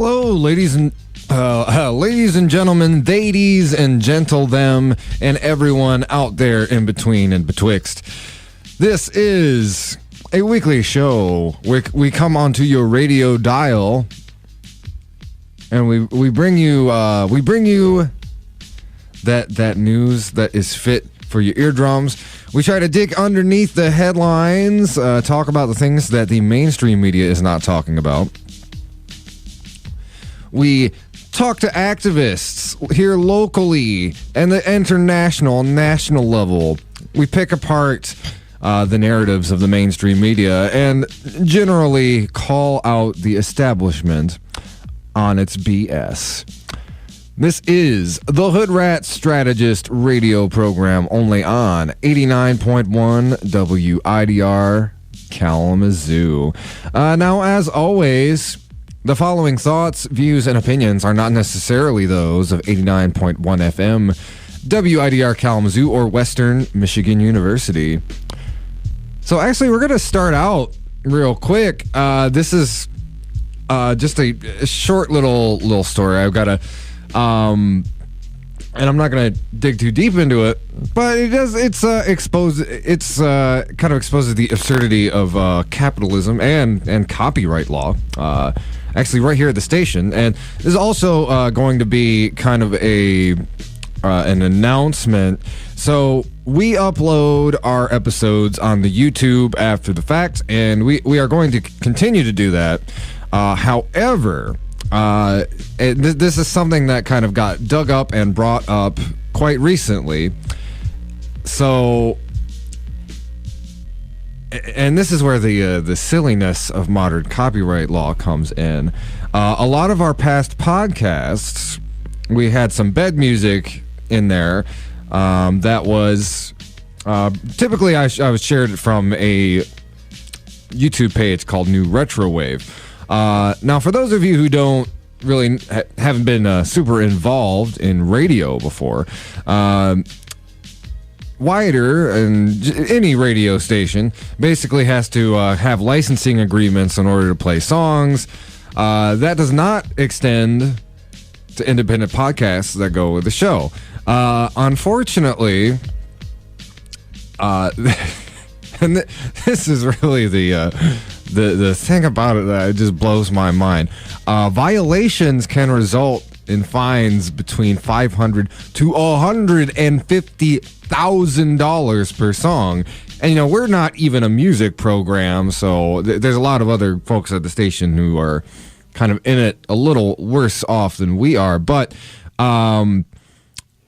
Hello, ladies and gentlemen, ladies and gentle them, and everyone out there in between and betwixt. This is a weekly show. We come onto your radio dial, and we bring you that news that is fit for your eardrums. We try to dig underneath the headlines, talk about the things that the mainstream media is not talking about. We talk to activists here locally and the international, national level. We pick apart the narratives of the mainstream media and generally call out the establishment on its BS. This is the Hoodrat Strategist radio program, only on 89.1 WIDR Kalamazoo. Now, as always, the following thoughts, views, and opinions are not necessarily those of 89.1 FM, WIDR Kalamazoo, or Western Michigan University. So actually, we're going to start out real quick. This is just a short little story. I've got and I'm not going to dig too deep into it, but kind of exposes the absurdity of capitalism and copyright law. Actually, right here at the station, and this is also going to be kind of an announcement. So we upload our episodes on the YouTube after the fact, and we are going to continue to do that. However, this is something that kind of got dug up and brought up quite recently. So, and this is where the silliness of modern copyright law comes in. A lot of our past podcasts, we had some bed music in there that was typically I was shared it from a YouTube page called New Retro Wave. Now, for those of you who don't really haven't been super involved in radio before, Wider and any radio station basically has to have licensing agreements in order to play songs. That does not extend to independent podcasts that go with the show. Unfortunately, and this is really the thing about it that just blows my mind. Violations can result in fines between $500 to $150,000 per song. And, we're not even a music program, so there's a lot of other folks at the station who are kind of in it a little worse off than we are. But,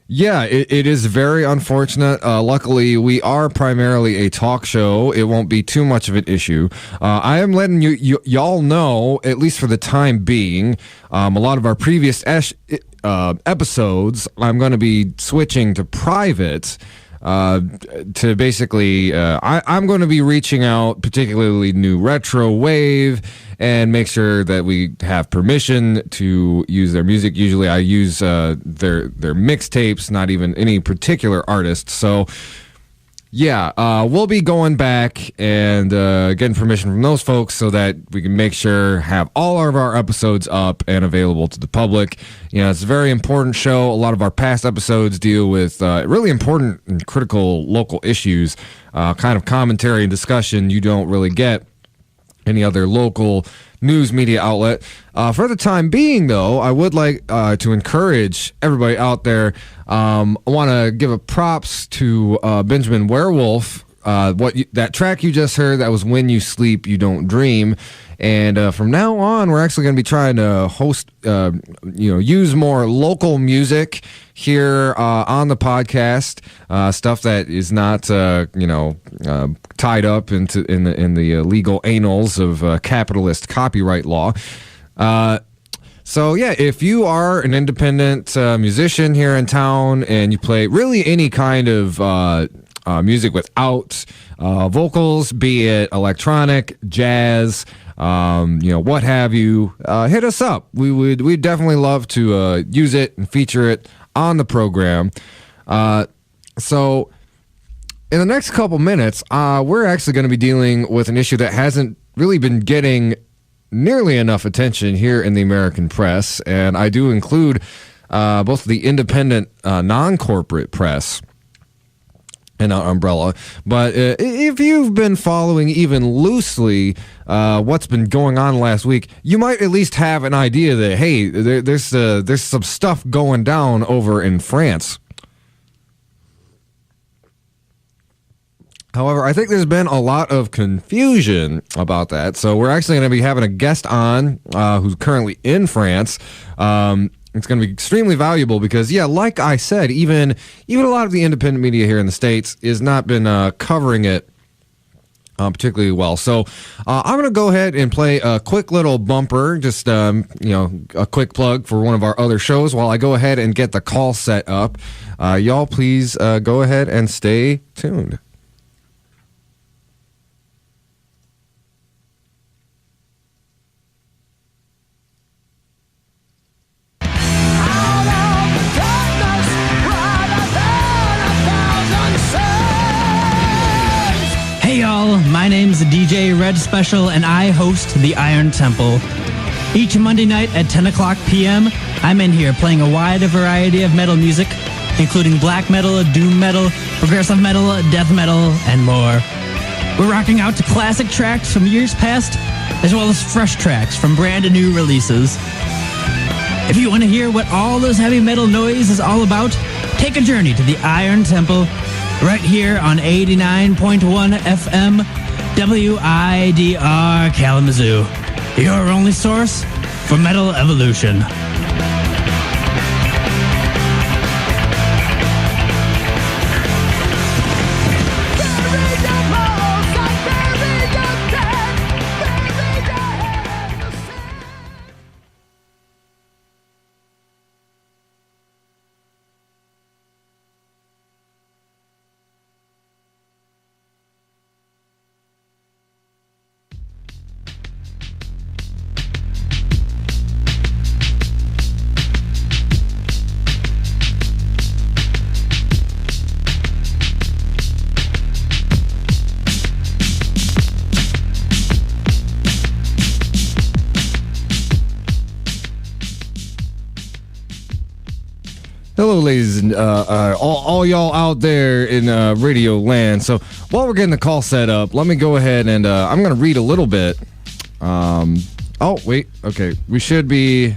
yeah, it is very unfortunate. Luckily, we are primarily a talk show. It won't be too much of an issue. I am letting y'all know, at least for the time being, a lot of our previous episodes, I'm going to be switching to private. To basically, I'm going to be reaching out, particularly New Retro Wave, and make sure that we have permission to use their music. Usually I use their mixtapes, not even any particular artist. So, yeah, we'll be going back and getting permission from those folks so that we can make sure have all of our episodes up and available to the public. It's a very important show. A lot of our past episodes deal with really important and critical local issues, kind of commentary and discussion you don't really get any other local news media outlet. For the time being, though, I would like to encourage everybody out there. I want to give a props to Benjamin Werewolf. That track you just heard, that was When You Sleep, You Don't Dream. And from now on, we're actually going to be trying to host, use more local music here on the podcast, stuff that is not, tied up in the legal annals of capitalist copyright law. So yeah, if you are an independent musician here in town and you play really any kind of music without vocals, be it electronic, jazz, what have you, hit us up. We'd definitely love to use it and feature it on the program. So in the next couple minutes, we're actually going to be dealing with an issue that hasn't really been getting nearly enough attention here in the American press, and I do include both the independent, non-corporate press and our umbrella. But if you've been following even loosely what's been going on last week, you might at least have an idea that, hey, there's some stuff going down over in France. However, I think there's been a lot of confusion about that. So we're actually going to be having a guest on who's currently in France. It's going to be extremely valuable because, yeah, like I said, even a lot of the independent media here in the States has not been covering it particularly well. So I'm going to go ahead and play a quick little bumper, just a quick plug for one of our other shows while I go ahead and get the call set up. Y'all, please go ahead and stay tuned. Hey y'all, my name's DJ Red Special and I host the Iron Temple. Each Monday night at 10 o'clock p.m., I'm in here playing a wide variety of metal music, including black metal, doom metal, progressive metal, death metal, and more. We're rocking out to classic tracks from years past, as well as fresh tracks from brand new releases. If you want to hear what all this heavy metal noise is all about, take a journey to the Iron Temple right here on 89.1 FM WIDR Kalamazoo, your only source for metal evolution. Hello, ladies and all y'all out there in radio land. So while we're getting the call set up, let me go ahead and I'm going to read a little bit. Oh, wait. Okay. We should be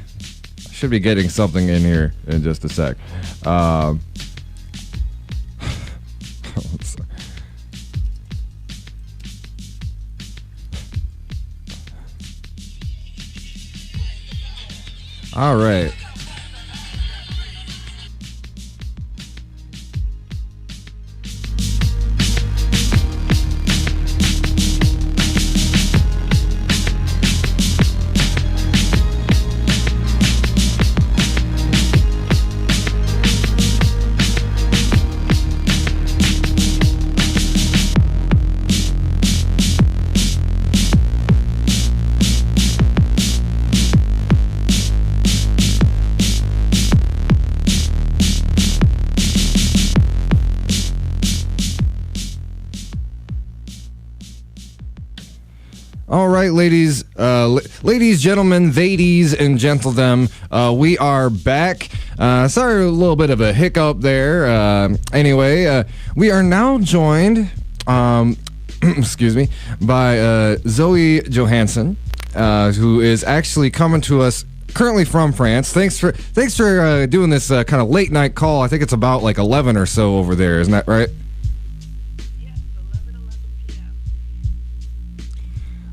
getting something in here in just a sec. All right. All right, ladies, gentlemen, ladies, and gentledom, we are back. Sorry, a little bit of a hiccup there. Anyway, we are now joined, excuse me, by Zoe Johannsen, who is actually coming to us currently from France. Thanks for doing this kind of late night call. I think it's about like 11 or so over there. Isn't that right?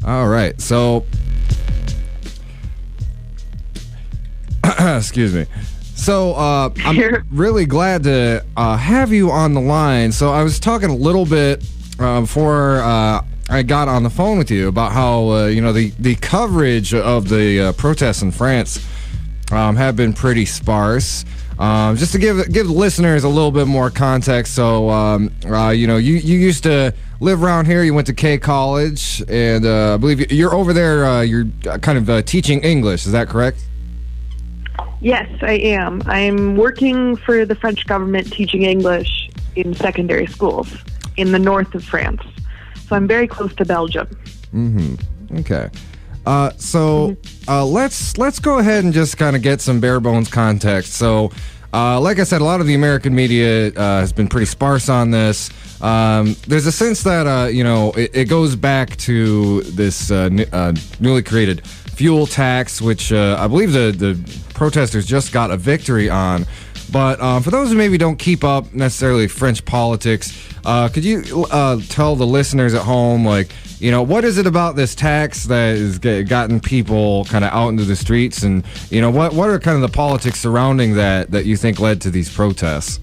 All right, so excuse me. So I'm really glad to have you on the line. So I was talking a little bit before I got on the phone with you about how the coverage of the protests in France have been pretty sparse. Just to give the listeners a little bit more context. So you used to live around here. You went to K College, and I believe you're over there. You're kind of teaching English. Is that correct? Yes, I am. I'm working for the French government teaching English in secondary schools in the north of France. So I'm very close to Belgium. Mm-hmm. Okay. Let's go ahead and just kind of get some bare bones context. So, like I said, a lot of the American media has been pretty sparse on this. There's a sense that it goes back to this newly created fuel tax, which I believe the protesters just got a victory on. But for those who maybe don't keep up necessarily French politics, could you tell the listeners at home, what is it about this tax that has gotten people kind of out into the streets? And, what are kind of the politics surrounding that you think led to these protests?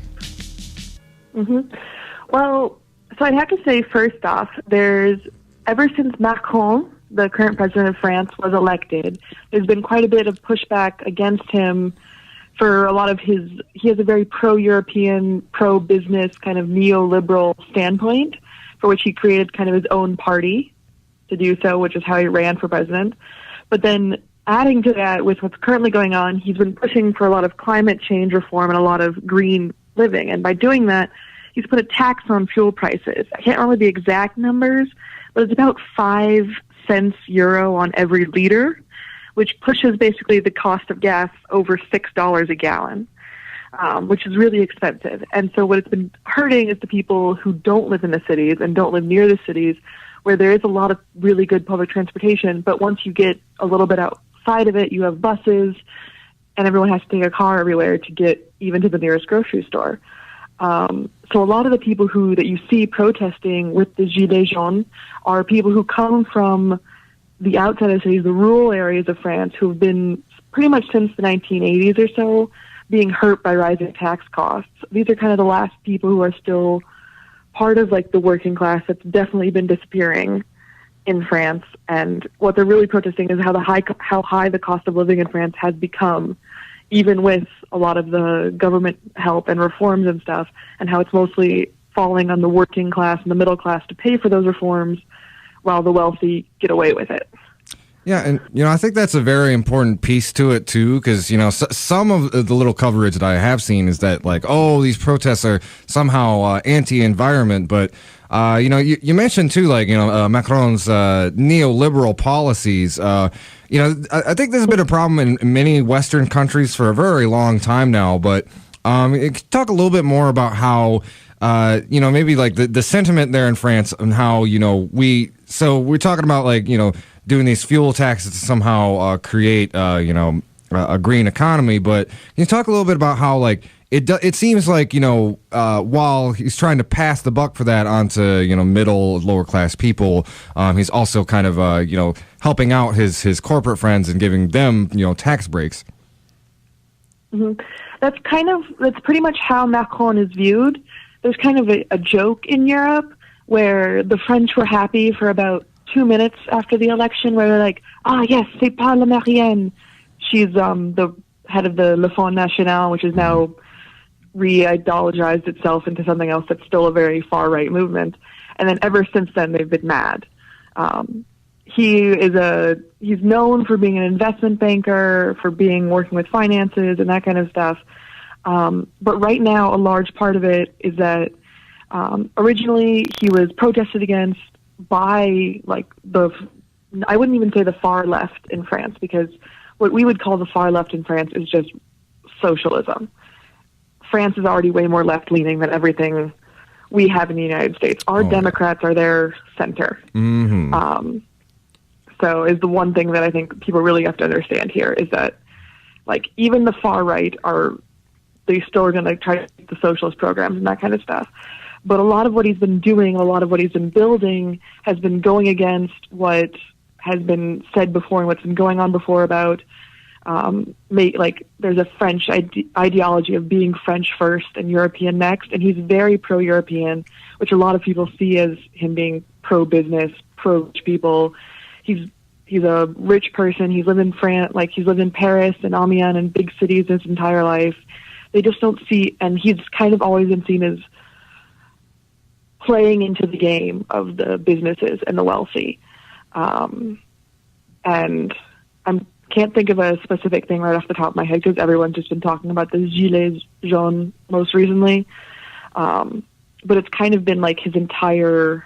Mm-hmm. Well, so I'd have to say, first off, ever since Macron, the current president of France, was elected, there's been quite a bit of pushback against him for a lot of he has a very pro-European, pro-business kind of neoliberal standpoint, for which he created kind of his own party to do so, which is how he ran for president. But then adding to that, with what's currently going on, he's been pushing for a lot of climate change reform and a lot of green living. And by doing that, he's put a tax on fuel prices. I can't remember the exact numbers, but it's about 5 cents euro on every liter, which pushes basically the cost of gas over $6 a gallon, which is really expensive. And so what it's been hurting is the people who don't live in the cities and don't live near the cities, where there is a lot of really good public transportation. But once you get a little bit outside of it, you have buses, and everyone has to take a car everywhere to get even to the nearest grocery store. So a lot of the people that you see protesting with the Gilets jaunes are people who come from the outside of cities, the rural areas of France, who have been pretty much since the 1980s or so being hurt by rising tax costs. These are kind of the last people who are still part of the working class that's definitely been disappearing in France. And what they're really protesting is how high the cost of living in France has become, even with a lot of the government help and reforms and stuff, and how it's mostly falling on the working class and the middle class to pay for those reforms, while the wealthy get away with it. Yeah, and, I think that's a very important piece to it, too, because, some of the little coverage that I have seen is that, these protests are somehow anti-environment, but, you mentioned, too, Macron's neoliberal policies. I think this has been a problem in many Western countries for a very long time now, but talk a little bit more about how, maybe the sentiment there in France and how, we're talking about doing these fuel taxes to somehow create, a green economy. But can you talk a little bit about how, it seems while he's trying to pass the buck for that onto, middle, lower class people, he's also kind of, helping out his corporate friends and giving them, tax breaks. Mm-hmm. That's pretty much how Macron is viewed. There's kind of a joke in Europe where the French were happy for about 2 minutes after the election, where they're like, yes, c'est pas la Marianne. She's the head of the Le Front National, which is now re-ideologized itself into something else that's still a very far-right movement. And then ever since then, they've been mad. He's known for being an investment banker, for working with finances and that kind of stuff. But right now, a large part of it is that originally he was protested against by I wouldn't even say the far left in France, because what we would call the far left in France is just socialism. France is already way more left-leaning than everything we have in the United States. Our Democrats are their center. Mm-hmm. So is the one thing that I think people really have to understand here is that even the far right they still are going to try to take the socialist programs and that kind of stuff. But a lot of what he's been doing, a lot of what he's been building has been going against what has been said before and what's been going on before about, there's a French ideology of being French first and European next. And he's very pro-European, which a lot of people see as him being pro-business, pro-rich people. He's a rich person. He's lived in France, he's lived in Paris and Amiens and big cities his entire life. They just don't see, and he's kind of always been seen as playing into the game of the businesses and the wealthy. And I can't think of a specific thing right off the top of my head because everyone's just been talking about the Gilets jaunes most recently. But it's kind of been his entire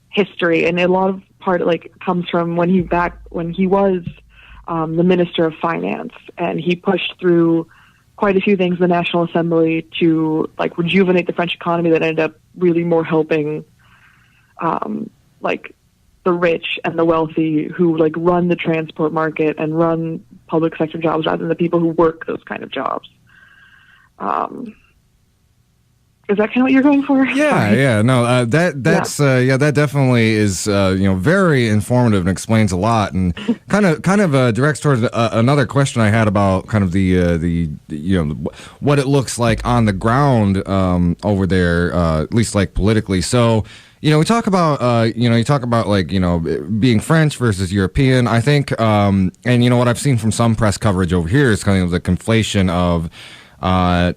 history. And a lot of comes from when he was the Minister of Finance, and he pushed through quite a few things in the National Assembly to like rejuvenate the French economy that ended up really more helping like the rich and the wealthy who like run the transport market and run public sector jobs rather than the people who work those kind of jobs. Is that kind of what you're going for? Yeah. No, that definitely is very informative and explains a lot, and kind of directs towards another question I had about kind of the what it looks like on the ground over there, at least like politically. So. We talk about, being French versus European. I think, and what I've seen from some press coverage over here is kind of the conflation of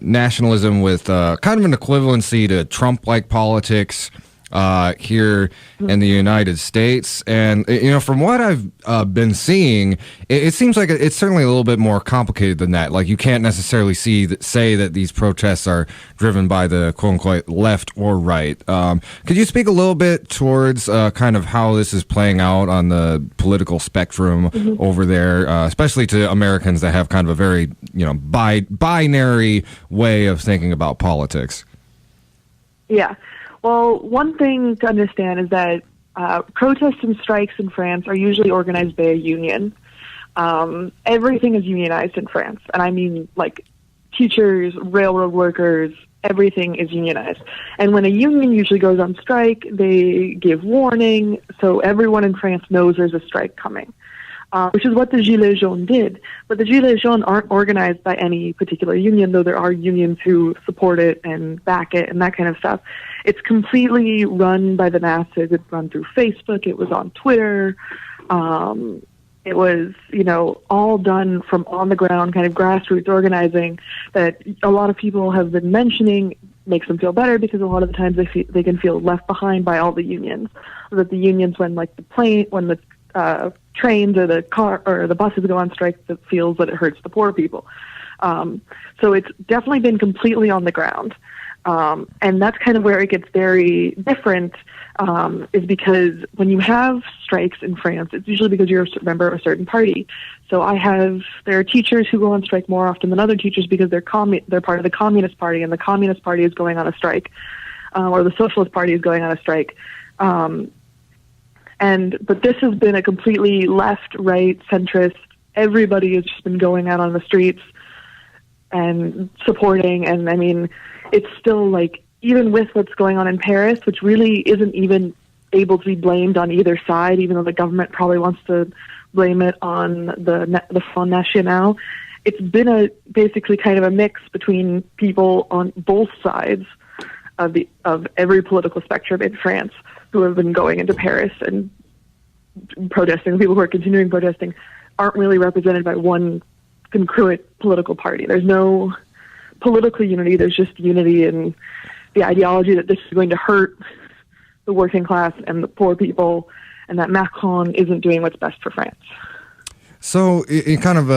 nationalism with kind of an equivalency to Trump-like politics here in the United States. And, from what I've been seeing, it seems like it's certainly a little bit more complicated than that. Like, you can't necessarily say that these protests are driven by the quote-unquote left or right. Could you speak a little bit towards kind of how this is playing out on the political spectrum over there, especially to Americans that have kind of a very, binary way of thinking about politics? Yeah. Well, one thing to understand is that protests and strikes in France are usually organized by a union. Everything is unionized in France, and I mean like teachers, railroad workers, everything is unionized. And when a union usually goes on strike, they give warning, so everyone in France knows there's a strike coming. Which is what the Gilets jaunes did. But the Gilets jaunes aren't organized by any particular union, though there are unions who support it and back it and that kind of stuff. It's completely run by the masses. It's run through Facebook. It was on Twitter. It was, all done from on the ground, kind of grassroots organizing that a lot of people have been mentioning makes them feel better because a lot of the times they can feel left behind by all the unions. That the unions, when the trains or the car or the buses go on strike, that feels that it hurts the poor people. So it's definitely been completely on the ground. And that's kind of where it gets very different, is because when you have strikes in France, it's usually because you're a member of a certain party. So there are teachers who go on strike more often than other teachers because they're part of the Communist Party, and the Communist Party is going on a strike, or the Socialist Party is going on a strike. But this has been a completely left, right, centrist. Everybody has just been going out on the streets and supporting. And I mean, it's still like, even with what's going on in Paris, which really isn't even able to be blamed on either side, even though the government probably wants to blame it on the Front National, it's been basically kind of a mix between people on both sides of every political spectrum in France who have been going into Paris and protesting. The people who are continuing protesting aren't really represented by one congruent political party. There's no political unity. There's just unity in the ideology that this is going to hurt the working class and the poor people, and that Macron isn't doing what's best for France. So, it kind of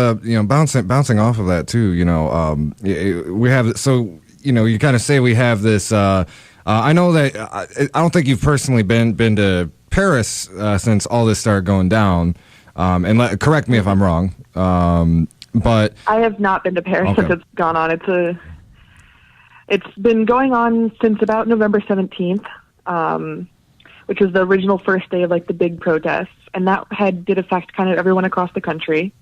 bouncing off of that too. We have you kind of say we have this. I know that I don't think you've personally been to Paris since all this started going down. And correct me if I'm wrong. But I have not been to Paris since it's gone on. It's been going on since about November 17th, which was the original first day of like the big protests, and that did affect kind of everyone across the country.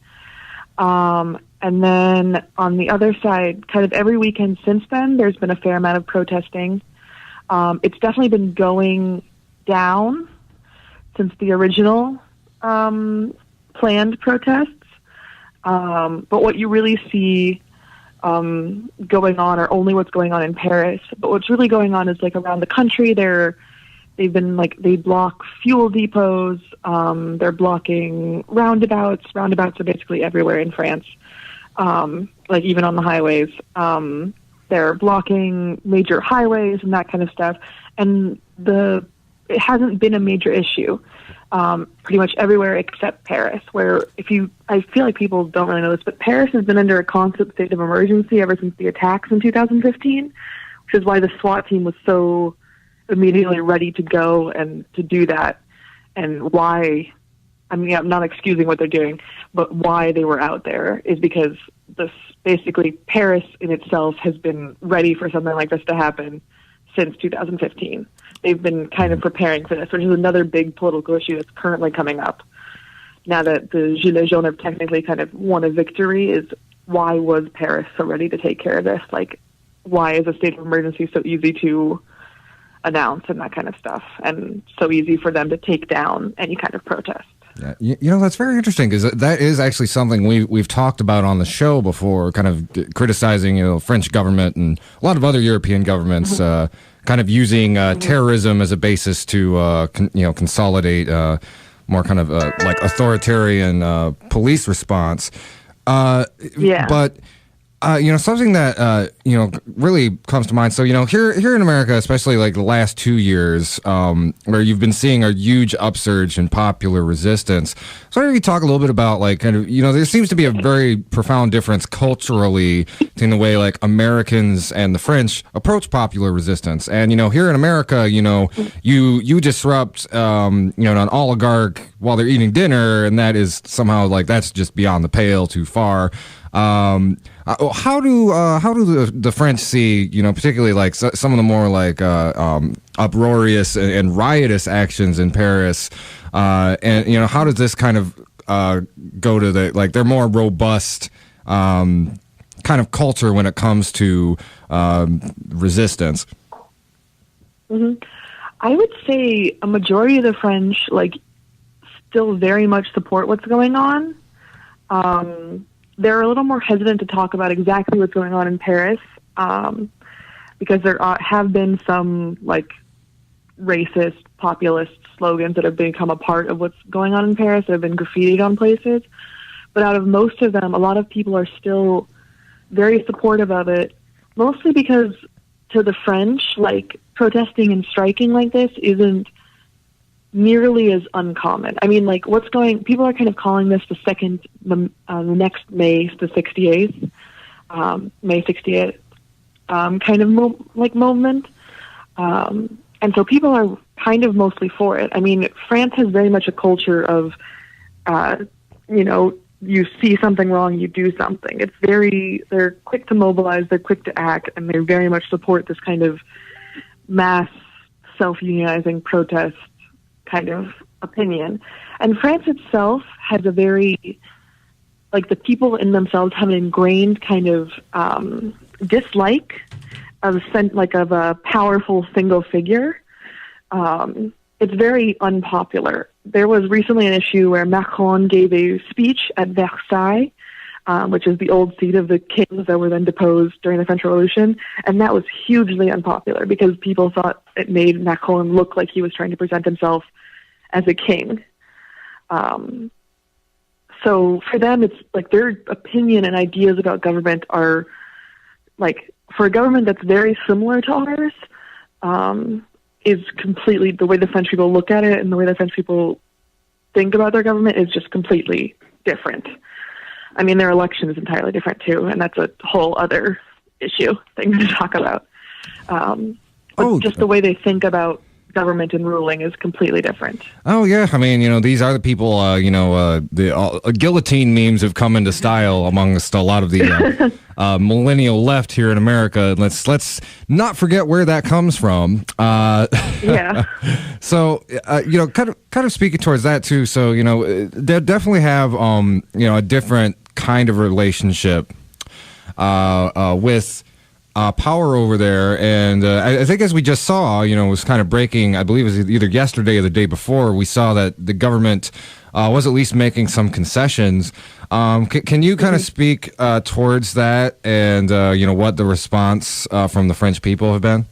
And then on the other side, kind of every weekend since then, there's been a fair amount of protesting. It's definitely been going down since the original planned protests. But what you really see going on are only what's going on in Paris. But what's really going on is like around the country. They block fuel depots. They're blocking roundabouts. Roundabouts are basically everywhere in France, like even on the highways. They're blocking major highways and that kind of stuff. And it hasn't been a major issue pretty much everywhere except Paris, where I feel like people don't really know this, but Paris has been under a constant state of emergency ever since the attacks in 2015, which is why the SWAT team was so immediately ready to go and to do that. and why. I mean, I'm not excusing what they're doing, but why they were out there is because this basically Paris in itself has been ready for something like this to happen since 2015. They've been kind of preparing for this, which is another big political issue that's currently coming up. Now that the Gilets jaunes have technically kind of won a victory, is why was Paris so ready to take care of this? Like, why is a state of emergency so easy to announce and that kind of stuff, and so easy for them to take down any kind of protest? Yeah, you know, that's very interesting because that is actually something we've talked about on the show before, kind of criticizing, French government and a lot of other European governments kind of using terrorism as a basis to, consolidate more kind of like authoritarian police response. But something that really comes to mind. So here in America, especially like the last 2 years, where you've been seeing a huge upsurge in popular resistance. So why don't you talk a little bit about like kind of there seems to be a very profound difference culturally in the way like Americans and the French approach popular resistance. And here in America, you disrupt an oligarch while they're eating dinner, and that is somehow like that's just beyond the pale, too far. How do the French see, particularly like some of the more like uproarious and riotous actions in Paris, and how does this kind of go to their more robust kind of culture when it comes to resistance? Mm-hmm. I would say a majority of the French still very much support what's going on. They're a little more hesitant to talk about exactly what's going on in Paris because there have been some racist, populist slogans that have become a part of what's going on in Paris that have been graffitied on places. But out of most of them, a lot of people are still very supportive of it, mostly because to the French, protesting and striking like this isn't nearly as uncommon. I mean, people are kind of calling this the next May, the 68th, May 68th kind of movement. And so people are kind of mostly for it. I mean, France has very much a culture of, you see something wrong, you do something. They're quick to mobilize, they're quick to act, and they very much support this kind of mass self-unionizing protest kind of opinion. And France itself has a very, the people in themselves have an ingrained kind of dislike of a powerful single figure. It's very unpopular. There was recently an issue where Macron gave a speech at Versailles, which is the old seat of the kings that were then deposed during the French Revolution, and that was hugely unpopular because people thought it made Macron look like he was trying to present himself as a king. So for them, it's their opinion and ideas about government are for a government that's very similar to ours, is completely, the way the French people look at it and the way the French people think about their government is just completely different. I mean, their election is entirely different too, and that's a whole other thing to talk about. But just the way they think about government and ruling is completely different. Oh yeah, I mean, these are the people. The guillotine memes have come into style amongst a lot of the millennial left here in America. Let's not forget where that comes from. Yeah. So kind of speaking towards that too. So they definitely have a different kind of relationship with power over there, and I think as we just saw, it was kind of breaking, I believe it was either yesterday or the day before, we saw that the government was at least making some concessions. Can you kind of speak towards that and, what the response from the French people have been?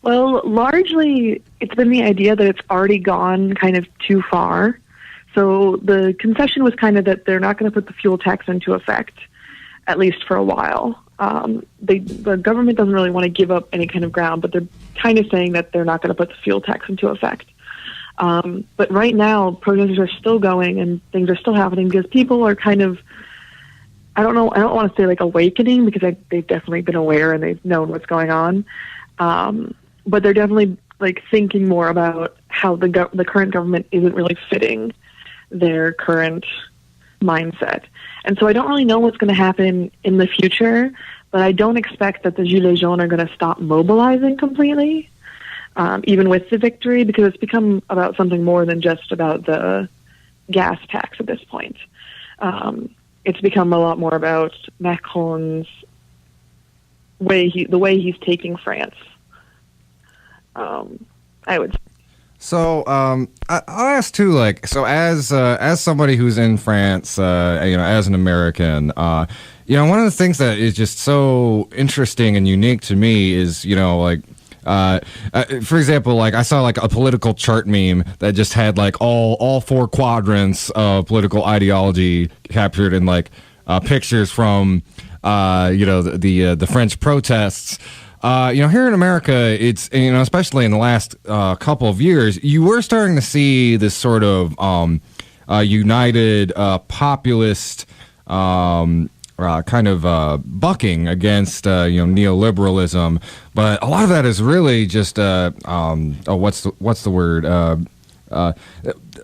Well, largely it's been the idea that it's already gone kind of too far. So the concession was kind of that they're not going to put the fuel tax into effect, at least for a while. The government doesn't really want to give up any kind of ground, but they're kind of saying that they're not going to put the fuel tax into effect. But right now, protests are still going and things are still happening because people are kind of, I don't want to say awakening because they've definitely been aware and they've known what's going on. But they're definitely thinking more about how the current government isn't really fitting their current mindset. And so I don't really know what's going to happen in the future, but I don't expect that the Gilets jaunes are going to stop mobilizing completely, even with the victory, because it's become about something more than just about the gas tax at this point. It's become a lot more about Macron's the way he's taking France. I would say. So I'll ask too, like, so as somebody who's in France, as an American, one of the things that is just so interesting and unique to me is, for example, like I saw like a political chart meme that just had like all four quadrants of political ideology captured in like pictures from the French protests. Here in America, it's, especially in the last couple of years, you were starting to see this sort of united populist kind of bucking against neoliberalism, but a lot of that is really just what's the word?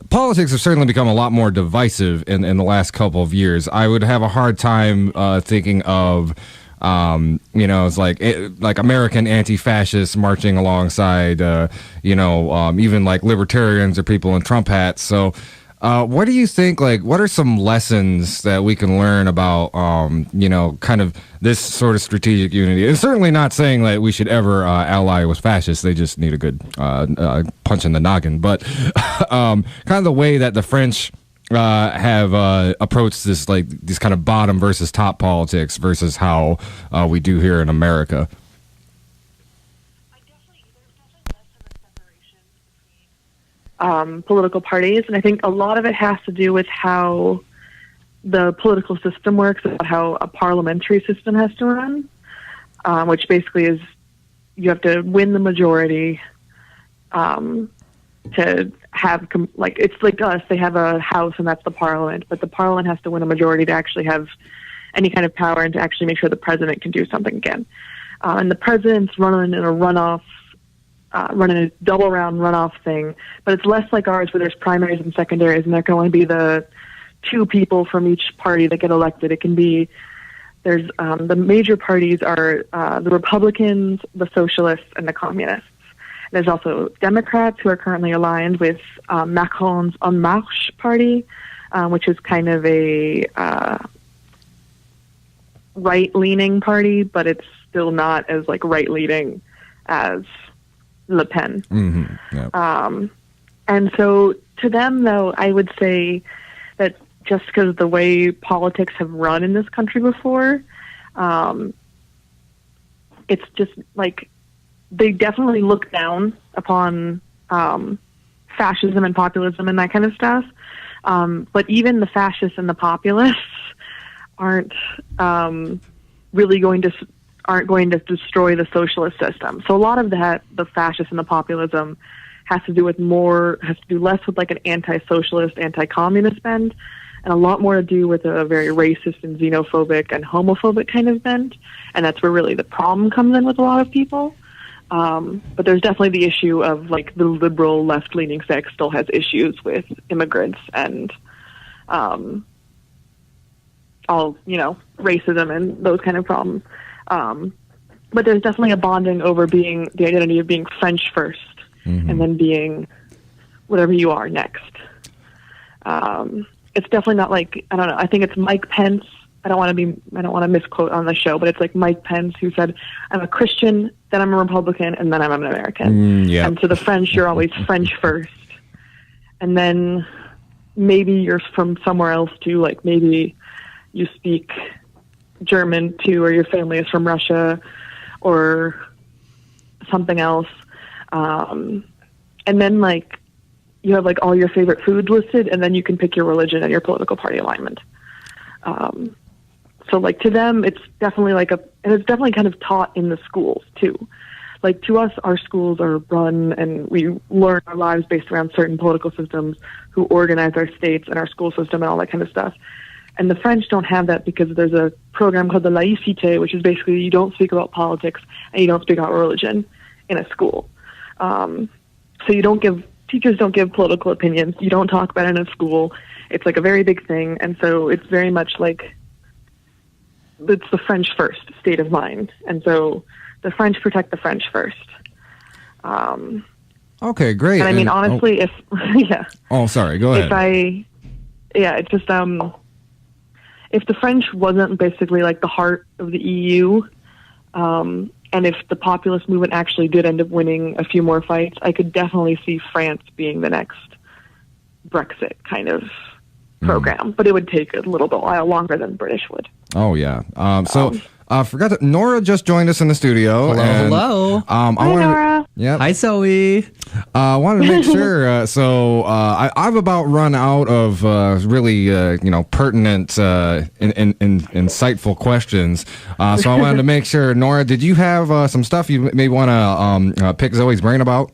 Politics have certainly become a lot more divisive in the last couple of years. I would have a hard time thinking of it's like American anti-fascists marching alongside, even like libertarians or people in Trump hats. So, what do you think, like, what are some lessons that we can learn about, kind of this sort of strategic unity? And certainly not saying that we should ever ally with fascists. They just need a good punch in the noggin. But kind of the way that the French have approached this, like, these kind of bottom versus top politics versus how we do here in America. There's definitely less of a separation between political parties, and I think a lot of it has to do with how the political system works, about how a parliamentary system has to run, which basically is you have to win the majority to have, it's like us, they have a house and that's the parliament, but the parliament has to win a majority to actually have any kind of power and to actually make sure the president can do something again. And the president's running in a runoff, running a double round runoff thing, but it's less like ours where there's primaries and secondaries and there can only be the two people from each party that get elected. It can be, there's the major parties are the Republicans, the Socialists, and the Communists. There's also Democrats who are currently aligned with Macron's En Marche party, which is kind of a right-leaning party, but it's still not as like right-leaning as Le Pen. Mm-hmm. Yep. And so to them, though, I would say that just because of the way politics have run in this country before, it's just like they definitely look down upon fascism and populism and that kind of stuff. But even the fascists and the populists aren't really going to destroy the socialist system. So a lot of that, the fascists and the populism, has to do less with like an anti-socialist, anti-communist bend, and a lot more to do with a very racist and xenophobic and homophobic kind of bend. And that's where really the problem comes in with a lot of people. But there's definitely the issue of like the liberal left-leaning sect still has issues with immigrants and racism and those kind of problems. But there's definitely a bonding over the identity of being French first, mm-hmm. and then being whatever you are next. It's definitely not like, I don't know, I think it's Mike Pence. I don't want to misquote on the show, but it's like Mike Pence who said, I'm a Christian, then I'm a Republican, and then I'm an American. Yeah. And to the French, you're always French first. And then maybe you're from somewhere else too, like maybe you speak German too, or your family is from Russia or something else. And then like you have like all your favorite foods listed, and then you can pick your religion and your political party alignment. So like to them, it's definitely and it's definitely kind of taught in the schools too. Like to us, our schools are run and we learn our lives based around certain political systems who organize our states and our school system and all that kind of stuff. And the French don't have that because there's a program called the laïcité, which is basically you don't speak about politics and you don't speak about religion in a school. So you don't give teachers don't give political opinions. You don't talk about it in school. It's like a very big thing. And so it's very much like it's the French first state of mind. And so the French protect the French first. Okay, great. And I mean, honestly, if, yeah. Oh, sorry, go ahead. It's just, if the French wasn't basically like the heart of the EU, and if the populist movement actually did end up winning a few more fights, I could definitely see France being the next Brexit kind of program. But it would take a little bit longer than British would. Oh, yeah. Forgot that Nora just joined us in the studio. Hello. Hi, Nora. Yeah. Hi, Zoe. I wanted to make sure. I've about run out of really pertinent, insightful questions. So I wanted to make sure, Nora, did you have some stuff you may want to pick Zoe's brain about?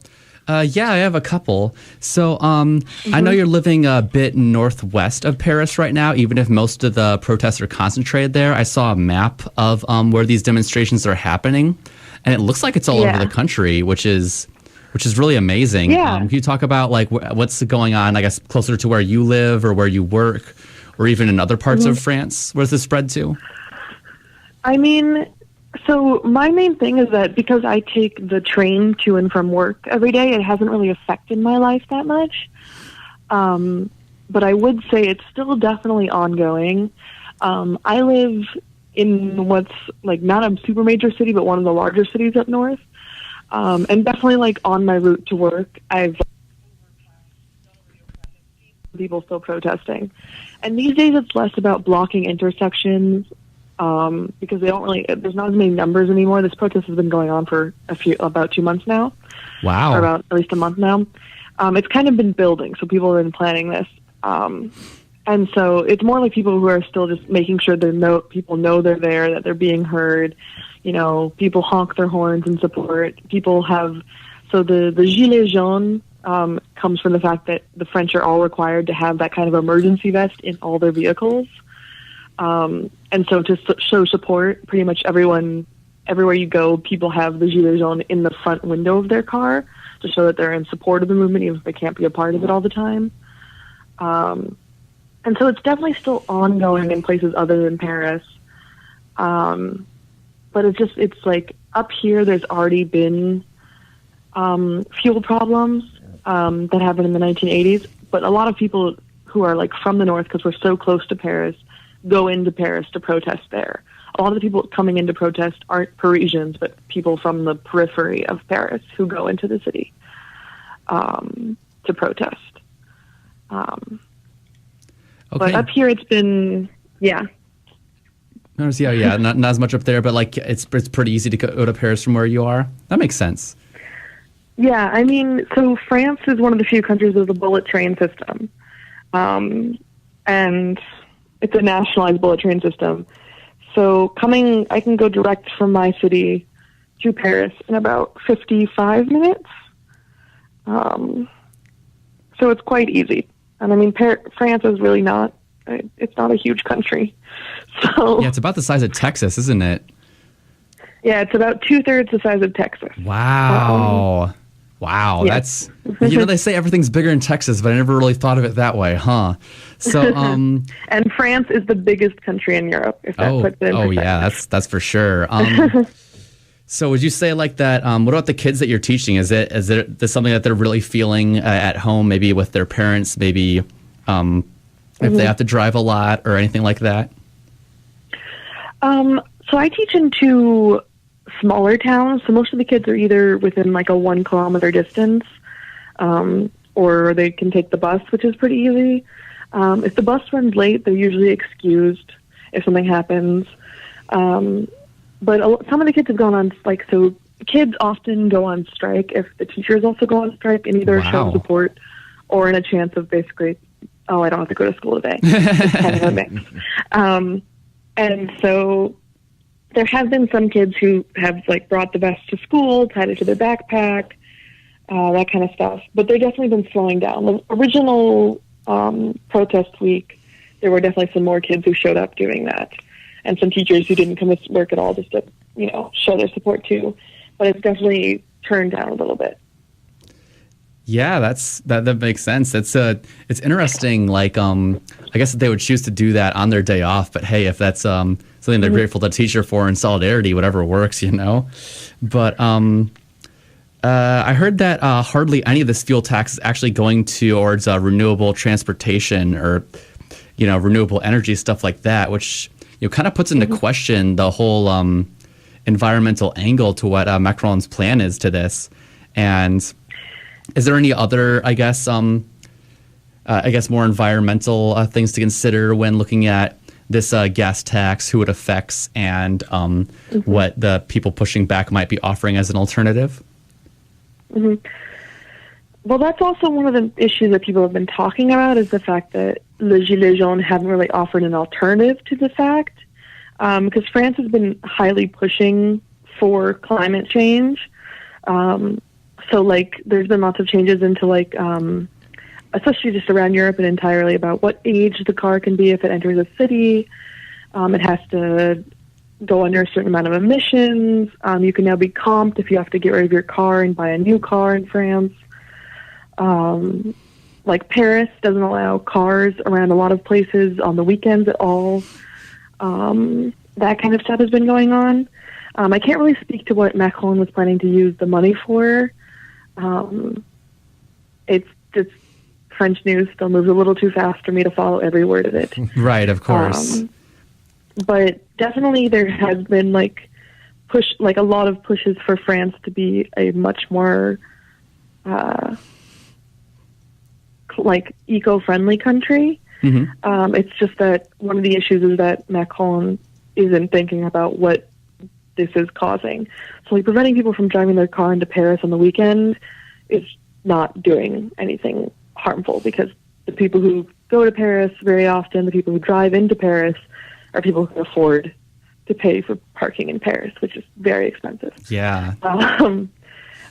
Yeah, I have a couple. So I know you're living a bit northwest of Paris right now, even if most of the protests are concentrated there. I saw a map of where these demonstrations are happening, and it looks like it's all over the country, which is really amazing. Yeah. Can you talk about like what's going on, I guess, closer to where you live or where you work, or even in other parts of France? Where's this spread to? I mean, so my main thing is that because I take the train to and from work every day, it hasn't really affected my life that much. But I would say it's still definitely ongoing. I live in what's like not a super major city, but one of the larger cities up north. And definitely like on my route to work, I've people still protesting. And these days it's less about blocking intersections, because they don't really, there's not as many numbers anymore. This protest has been going on for about 2 months now. Wow. Or about at least a month now. It's kind of been building, so people have been planning this. And so it's more like people who are still just making sure people know they're there, that they're being heard. People honk their horns in support. People have, so the gilets jaunes comes from the fact that the French are all required to have that kind of emergency vest in all their vehicles. And so to show support, pretty much everywhere you go, people have the gilets jaunes in the front window of their car to show that they're in support of the movement, even if they can't be a part of it all the time. And so it's definitely still ongoing in places other than Paris. But it's like up here, there's already been fuel problems that happened in the 1980s. But a lot of people who are like from the north, because we're so close to Paris, go into Paris to protest there. A lot of the people coming into protest aren't Parisians, but people from the periphery of Paris who go into the city to protest. Okay. But up here, it's been, not as much up there, but like it's pretty easy to go to Paris from where you are. That makes sense. Yeah, I mean, so France is one of the few countries with a bullet train system. And it's a nationalized bullet train system. So I can go direct from my city to Paris in about 55 minutes. So it's quite easy. And I mean, France is really it's not a huge country. So yeah, it's about the size of Texas, isn't it? Yeah, it's about 2/3 the size of Texas. Wow. Wow, yeah. That's, they say everything's bigger in Texas, but I never really thought of it that way, huh? So, and France is the biggest country in Europe, if that puts it in perspective. Yeah, that's for sure. So would you say like that, what about the kids that you're teaching? Is this something that they're really feeling at home, maybe with their parents, maybe if they have to drive a lot or anything like that? So I teach in 2 smaller towns, so most of the kids are either within like a 1 kilometer distance, or they can take the bus, which is pretty easy. If the bus runs late, they're usually excused if something happens. But some of the kids have gone on, so kids often go on strike if the teachers also go on strike, in either a show of support or in a chance of basically, I don't have to go to school today. It's kind of a mix. And so there have been some kids who have brought the vest to school, tied it to their backpack, that kind of stuff. But they've definitely been slowing down. The original protest week, there were definitely some more kids who showed up doing that, and some teachers who didn't come to work at all just to, show their support too. But it's definitely turned down a little bit. Yeah, that makes sense. It's interesting. Like, I guess that they would choose to do that on their day off. But hey, if that's something they're grateful to teacher for in solidarity, whatever works, But I heard that hardly any of this fuel tax is actually going towards renewable transportation or renewable energy, stuff like that, which kind of puts into question the whole environmental angle to what Macron's plan is to this. And is there any other, I guess more environmental things to consider when looking at this gas tax, who it affects, and what the people pushing back might be offering as an alternative? Mm-hmm. Well, that's also one of the issues that people have been talking about, is the fact that the Gilets jaunes haven't really offered an alternative to the fact, because France has been highly pushing for climate change. So, there's been lots of changes into, especially just around Europe and entirely about what age the car can be if it enters a city. It has to go under a certain amount of emissions. You can now be comped if you have to get rid of your car and buy a new car in France. Paris doesn't allow cars around a lot of places on the weekends at all. That kind of stuff has been going on. I can't really speak to what Macron was planning to use the money for. It's just French news still moves a little too fast for me to follow every word of it. Right, of course. But definitely there has been a lot of pushes for France to be a much more eco-friendly country. Mm-hmm. It's just that one of the issues is that Macron isn't thinking about what this is causing. So preventing people from driving their car into Paris on the weekend is not doing anything harmful, because the people who go to Paris very often, the people who drive into Paris, are people who can afford to pay for parking in Paris, which is very expensive. Yeah.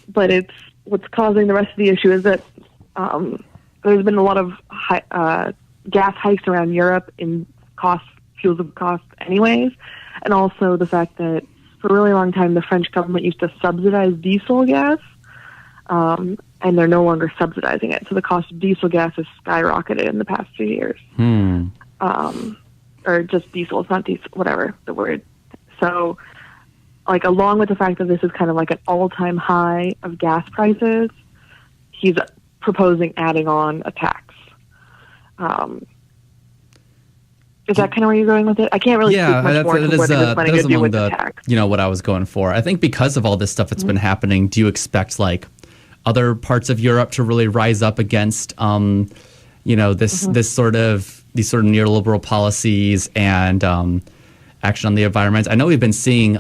But what's causing the rest of the issue is that there's been a lot of gas hikes around Europe in fuels of cost anyways, and also the fact that for a really long time the French government used to subsidize diesel gas, and they're no longer subsidizing it. So the cost of diesel gas has skyrocketed in the past few years. Or just diesel, it's not diesel, whatever the word. So, along with the fact that this is kind of an all-time high of gas prices, he's proposing adding on a tax. Is that kind of where you're going with it? I can't really speak much more to what he was planning to do with the tax. What I was going for. I think because of all this stuff that's been happening, do you expect other parts of Europe to really rise up against these sort of neoliberal policies and action on the environment? I know we've been seeing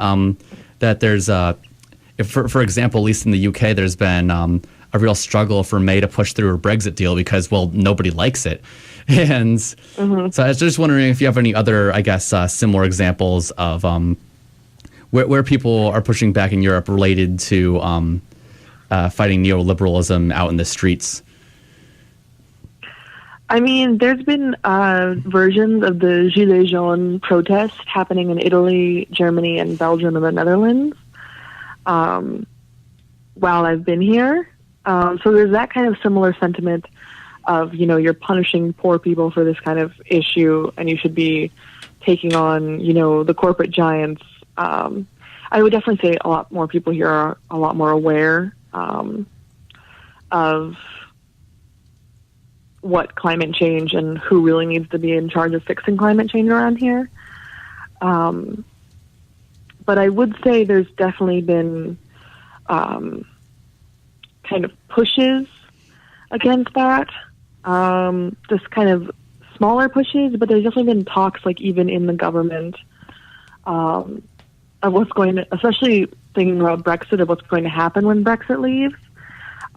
that there's for example, at least in the UK, there's been a real struggle for May to push through a Brexit deal because, nobody likes it. And so I was just wondering if you have any other, similar examples of where people are pushing back in Europe related to fighting neoliberalism out in the streets. I mean, there's been versions of the Gilets jaunes protest happening in Italy, Germany, and Belgium and the Netherlands while I've been here. So there's that kind of similar sentiment of, you're punishing poor people for this kind of issue, and you should be taking on, the corporate giants. I would definitely say a lot more people here are a lot more aware of what climate change and who really needs to be in charge of fixing climate change around here. But I would say there's definitely been kind of pushes against that. Just kind of smaller pushes, but there's definitely been talks, even in the government, of what's going to, especially thinking about Brexit, of what's going to happen when Brexit leaves.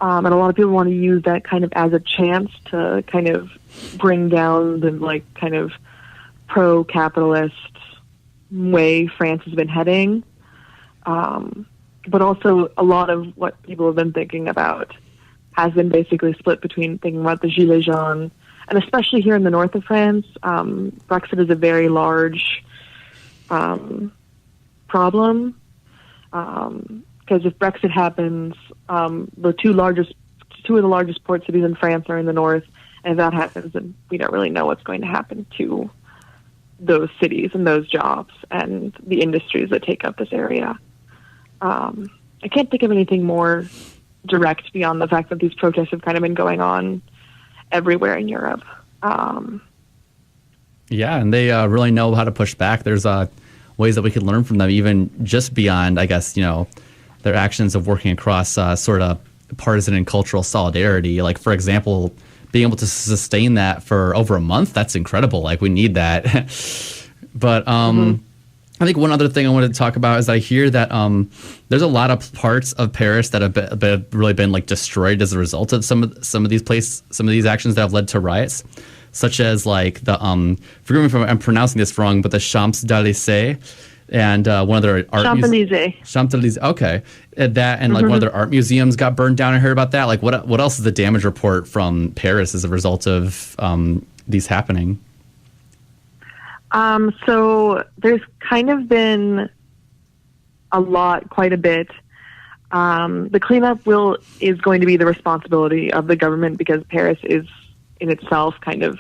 And a lot of people want to use that kind of as a chance to kind of bring down the kind of pro-capitalist way France has been heading. But also a lot of what people have been thinking about has been basically split between thinking about the Gilets jaunes, and especially here in the north of France, Brexit is a very large problem. Because if Brexit happens, the two largest two of the largest port cities in France are in the north, and if that happens, then we don't really know what's going to happen to those cities and those jobs and the industries that take up this area. I can't think of anything more direct beyond the fact that these protests have kind of been going on everywhere in Europe. Yeah, and they really know how to push back. There's ways that we could learn from them, even just beyond, I guess, their actions of working across sort of partisan and cultural solidarity. Like, for example, being able to sustain that for over a month, that's incredible. Like, we need that. But I think one other thing I wanted to talk about is I hear that there's a lot of parts of Paris that have really been like destroyed as a result of some of these actions that have led to riots, such as like the forgive me if I'm pronouncing this wrong, but the Champs-Élysées and one of their art Champs-Élysées. Okay, that and like one of their art museums got burned down. I heard about that. Like, what else is the damage report from Paris as a result of these happening? So there's kind of been quite a bit. The cleanup is going to be the responsibility of the government, because Paris is in itself kind of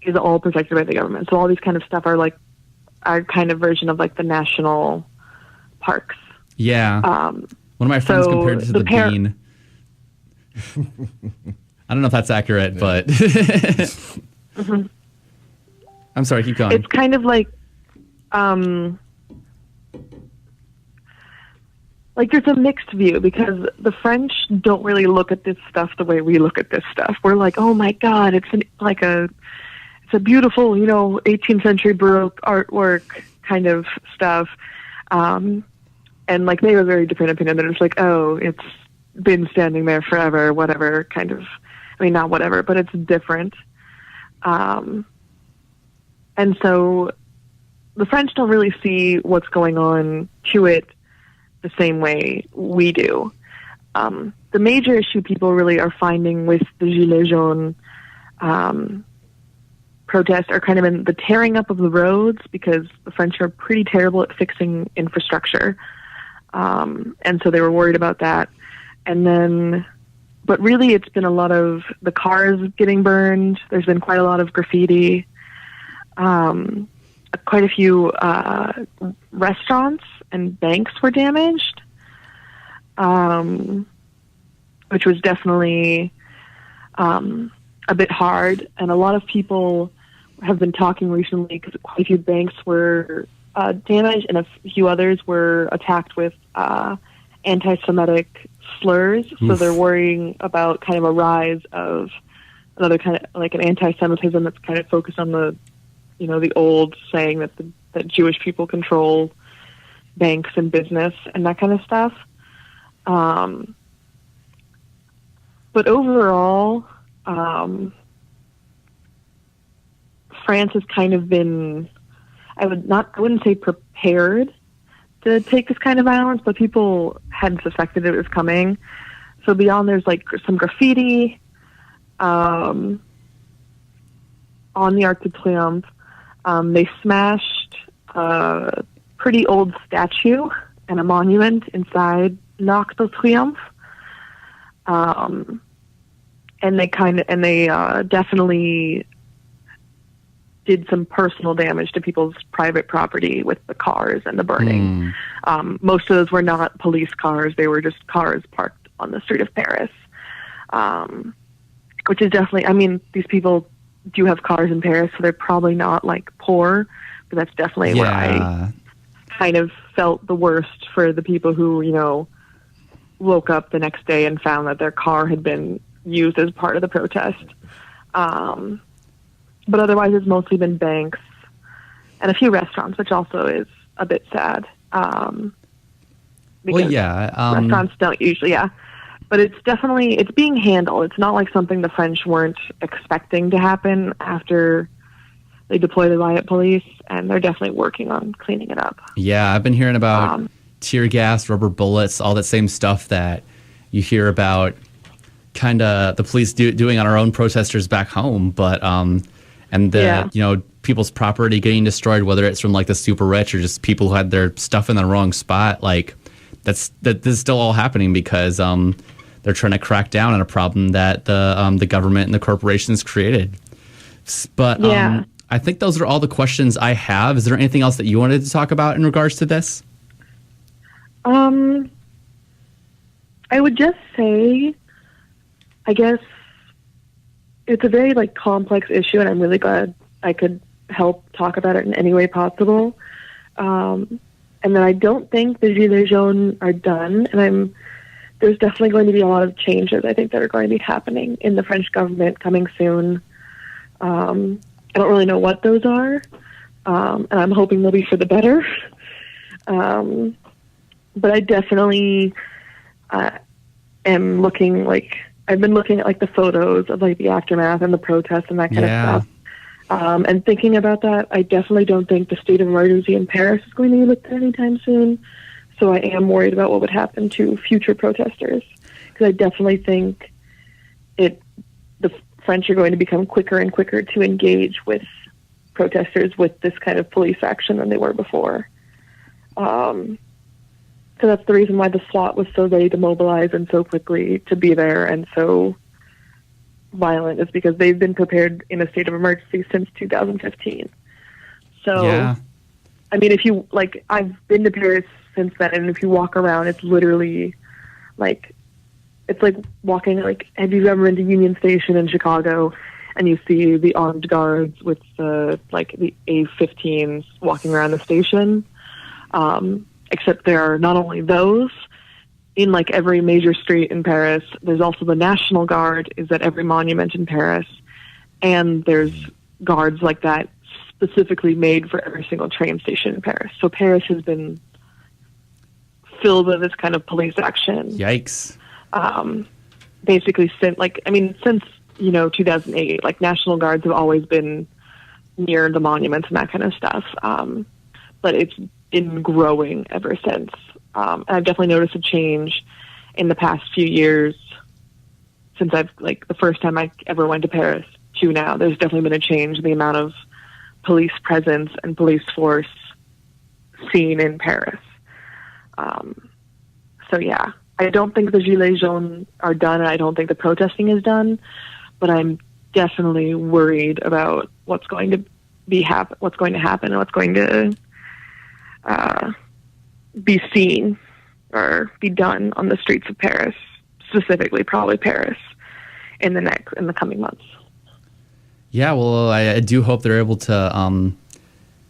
is all protected by the government. So all these kind of stuff are kind of version of like the national parks. Yeah. One of my friends compared it to the bean. I don't know if that's accurate, but I'm sorry, keep going. It's kind of like there's a mixed view, because the French don't really look at this stuff the way we look at this stuff. We're like, oh my God, it's a beautiful, 18th century Baroque artwork kind of stuff. And like they have a very different opinion. They're just like, oh, it's been standing there forever, whatever kind of, I mean, not whatever, but it's different. And so the French don't really see what's going on to it the same way we do. The major issue people really are finding with the Gilets jaunes protests are kind of in the tearing up of the roads, because the French are pretty terrible at fixing infrastructure. And so they were worried about that. And then, but really it's been a lot of the cars getting burned. There's been quite a lot of graffiti. Quite a few restaurants and banks were damaged, which was definitely a bit hard. And a lot of people have been talking recently, because quite a few banks were damaged, and a few others were attacked with anti-Semitic slurs. Oof. So they're worrying about kind of a rise of another kind of like an anti-Semitism that's kind of focused on the old saying that that Jewish people control banks and business and that kind of stuff. But overall, France has kind of been, I wouldn't say prepared to take this kind of violence, but people had suspected it was coming. So beyond, there's like some graffiti on the Arc de Triomphe. They smashed a pretty old statue and a monument inside l'Arc de Triomphe. And they definitely did some personal damage to people's private property with the cars and the burning. Most of those were not police cars. They were just cars parked on the street of Paris. Which is definitely, I mean, these people do have cars in Paris, so they're probably not like poor, but that's definitely where I kind of felt the worst for the people who, woke up the next day and found that their car had been used as part of the protest. But otherwise, it's mostly been banks and a few restaurants, which also is a bit sad. Restaurants don't usually, But it's being handled. It's not like something the French weren't expecting to happen after they deployed the riot police, and they're definitely working on cleaning it up. Yeah, I've been hearing about tear gas, rubber bullets, all that same stuff that you hear about kind of the police doing on our own protesters back home, but people's property getting destroyed, whether it's from like the super rich or just people who had their stuff in the wrong spot. Like this is still all happening because they're trying to crack down on a problem that the government and the corporations created. But I think those are all the questions I have. Is there anything else that you wanted to talk about in regards to this? I would just say, I guess it's a very complex issue, and I'm really glad I could help talk about it in any way possible. And then I don't think the Gilets jaunes are done, and there's definitely going to be a lot of changes, I think, that are going to be happening in the French government coming soon. I don't really know what those are, and I'm hoping they'll be for the better. But I definitely am looking I've been looking at the photos of the aftermath and the protests and that kind of stuff. And thinking about that, I definitely don't think the state of emergency in Paris is going to be lifted anytime soon. So I am worried about what would happen to future protesters, because I definitely think the French are going to become quicker and quicker to engage with protesters with this kind of police action than they were before. So that's the reason why the SWAT was so ready to mobilize and so quickly to be there and so violent, is because they've been prepared in a state of emergency since 2015. So, I mean, if you, I've been to Paris since then, and if you walk around, it's literally, it's like walking, have you ever been to Union Station in Chicago, and you see the armed guards with the A-15s walking around the station? Except there are not only those in every major street in Paris, there's also the National Guard is at every monument in Paris, and there's guards like that specifically made for every single train station in Paris. So Paris has been filled with this kind of police action. Yikes. Basically since 2008, National Guards have always been near the monuments and that kind of stuff. But it's been growing ever since. And I've definitely noticed a change in the past few years since I've, the first time I ever went to Paris to now. There's definitely been a change in the amount of police presence and police force seen in Paris. I don't think the Gilets jaunes are done, and I don't think the protesting is done, but I'm definitely worried about what's going to happen, and what's going to be seen or be done on the streets of Paris, specifically probably Paris, in the coming months. Yeah, well, I do hope they're able to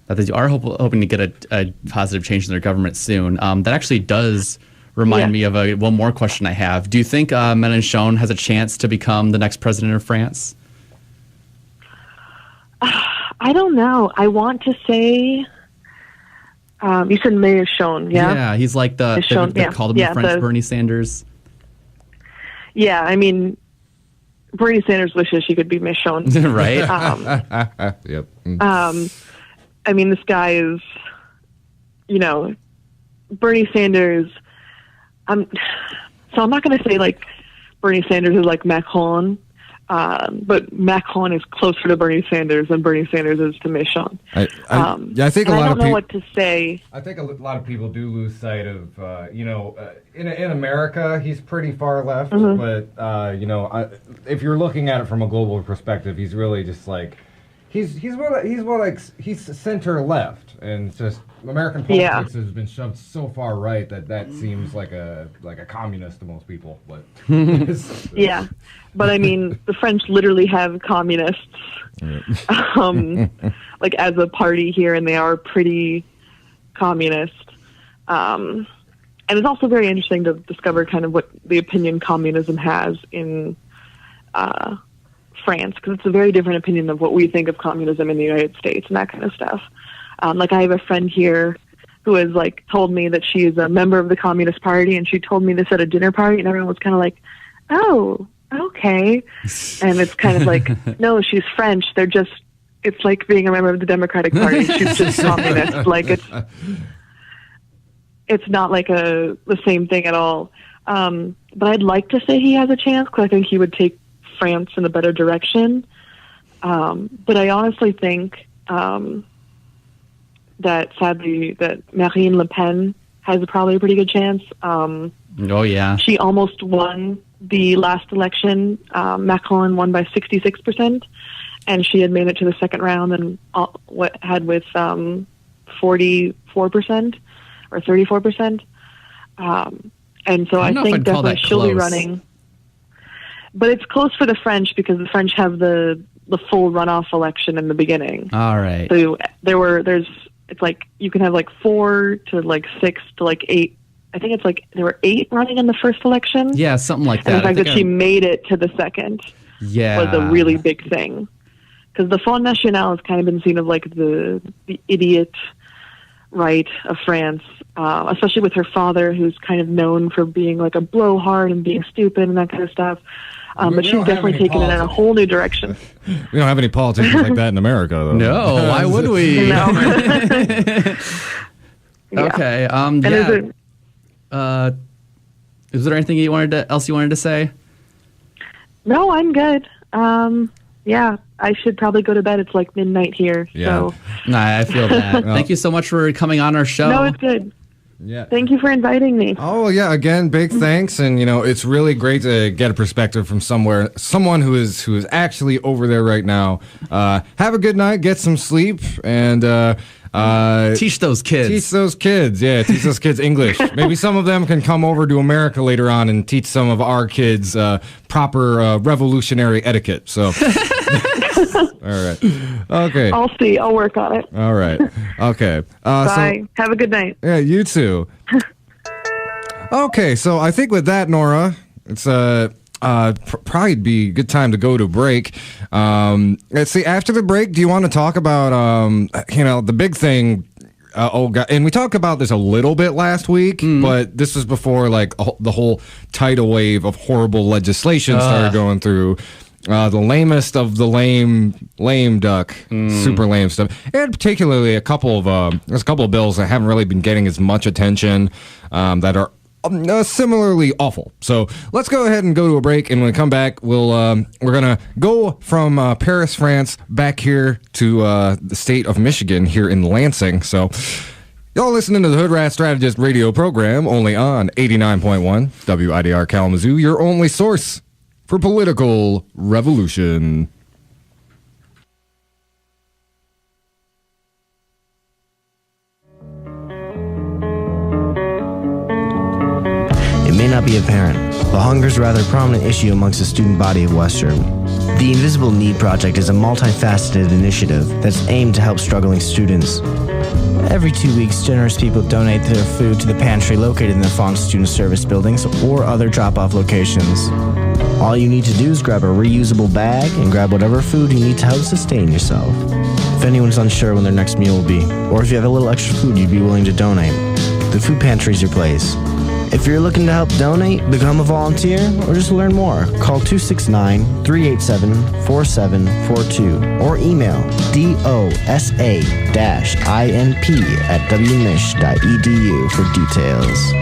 that they are hoping to get a positive change in their government soon. That actually does remind me of one more question I have. Do you think Mélenchon has a chance to become the next president of France? I don't know. I want to say... you said Mélenchon, yeah? Yeah, he's like they called him the French Bernie Sanders. Yeah, I mean, Bernie Sanders wishes he could be Mélenchon. Right? Yep. I mean, this guy is, Bernie Sanders... so I'm not going to say, Bernie Sanders is like Macron, but Macron is closer to Bernie Sanders than Bernie Sanders is to Mélenchon. I think a lot of people... I don't know what to say. I think a lot of people do lose sight of, in America, he's pretty far left, but, if you're looking at it from a global perspective, he's really just he's center left, and it's just American politics has been shoved so far right that seems like a communist to most people. But yeah, but I mean, the French literally have communists, as a party here, and they are pretty communist. And it's also very interesting to discover kind of what the opinion communism has in France, because it's a very different opinion of what we think of communism in the United States and that kind of stuff. I have a friend here who has told me that she is a member of the Communist Party, and she told me this at a dinner party, and everyone was kind of oh, okay. And it's kind of no, she's French. It's like being a member of the Democratic Party. She's just communist. It's not the same thing at all. But I'd like to say he has a chance, because I think he would take France in a better direction. But I honestly think that sadly that Marine Le Pen has probably a pretty good chance. Oh yeah, she almost won the last election, Macron won by 66%, and she had made it to the second round and had with 44% or 34%. And so I think definitely she'll be running. But it's close for the French because the French have the full runoff election in the beginning. All right. So it's like you can have like 4 to like 6 to like 8. I think it's like there were 8 running in the first election. Yeah, something like that. And the fact that she made it to the second was a really big thing. Because the Front National has kind of been seen as like the idiot right of France, especially with her father, who's kind of known for being like a blowhard and being stupid and that kind of stuff. But she's definitely taken it in a whole new direction. We don't have any politicians like that in America, though. No, why would we? No. Okay. Is there anything else you wanted to say? No, I'm good. Yeah, I should probably go to bed. It's like midnight here. Yeah. So. Nah, I feel that. Thank you so much for coming on our show. No, it's good. Yeah. Thank you for inviting me. Oh, yeah. Again, big thanks. And, it's really great to get a perspective from someone who is actually over there right now. Have a good night. Get some sleep. And teach those kids. Teach those kids. Yeah, teach those kids English. Maybe some of them can come over to America later on and teach some of our kids proper revolutionary etiquette. So... All right. Okay. I'll see. I'll work on it. All right. Okay. Bye. Have a good night. Yeah, you too. Okay, so I think with that, Nora, it's probably be a good time to go to break. Let's see. After the break, do you want to talk about the big thing? And we talked about this a little bit last week, but this was before like the whole tidal wave of horrible legislation started going through. The lamest of the lame duck, super lame stuff, and particularly there's a couple of bills that haven't really been getting as much attention that are similarly awful. So let's go ahead and go to a break, and when we come back, we're gonna go from Paris, France, back here to the state of Michigan here in Lansing. So. Y'all listening to the Hoodrat Strategist radio program only on 89.1 WIDR Kalamazoo, your only source for political revolution. It may not be apparent, but hunger is a rather prominent issue amongst the student body of Western. The Invisible Need Project is a multifaceted initiative that's aimed to help struggling students. Every 2 weeks, generous people donate their food to the pantry located in the Fawn Student Service buildings or other drop-off locations. All you need to do is grab a reusable bag and grab whatever food you need to help sustain yourself. If anyone's unsure when their next meal will be, or if you have a little extra food you'd be willing to donate, the food pantry is your place. If you're looking to help donate, become a volunteer, or just learn more, call 269-387-4742 or email dosa-inp@wmich.edu for details.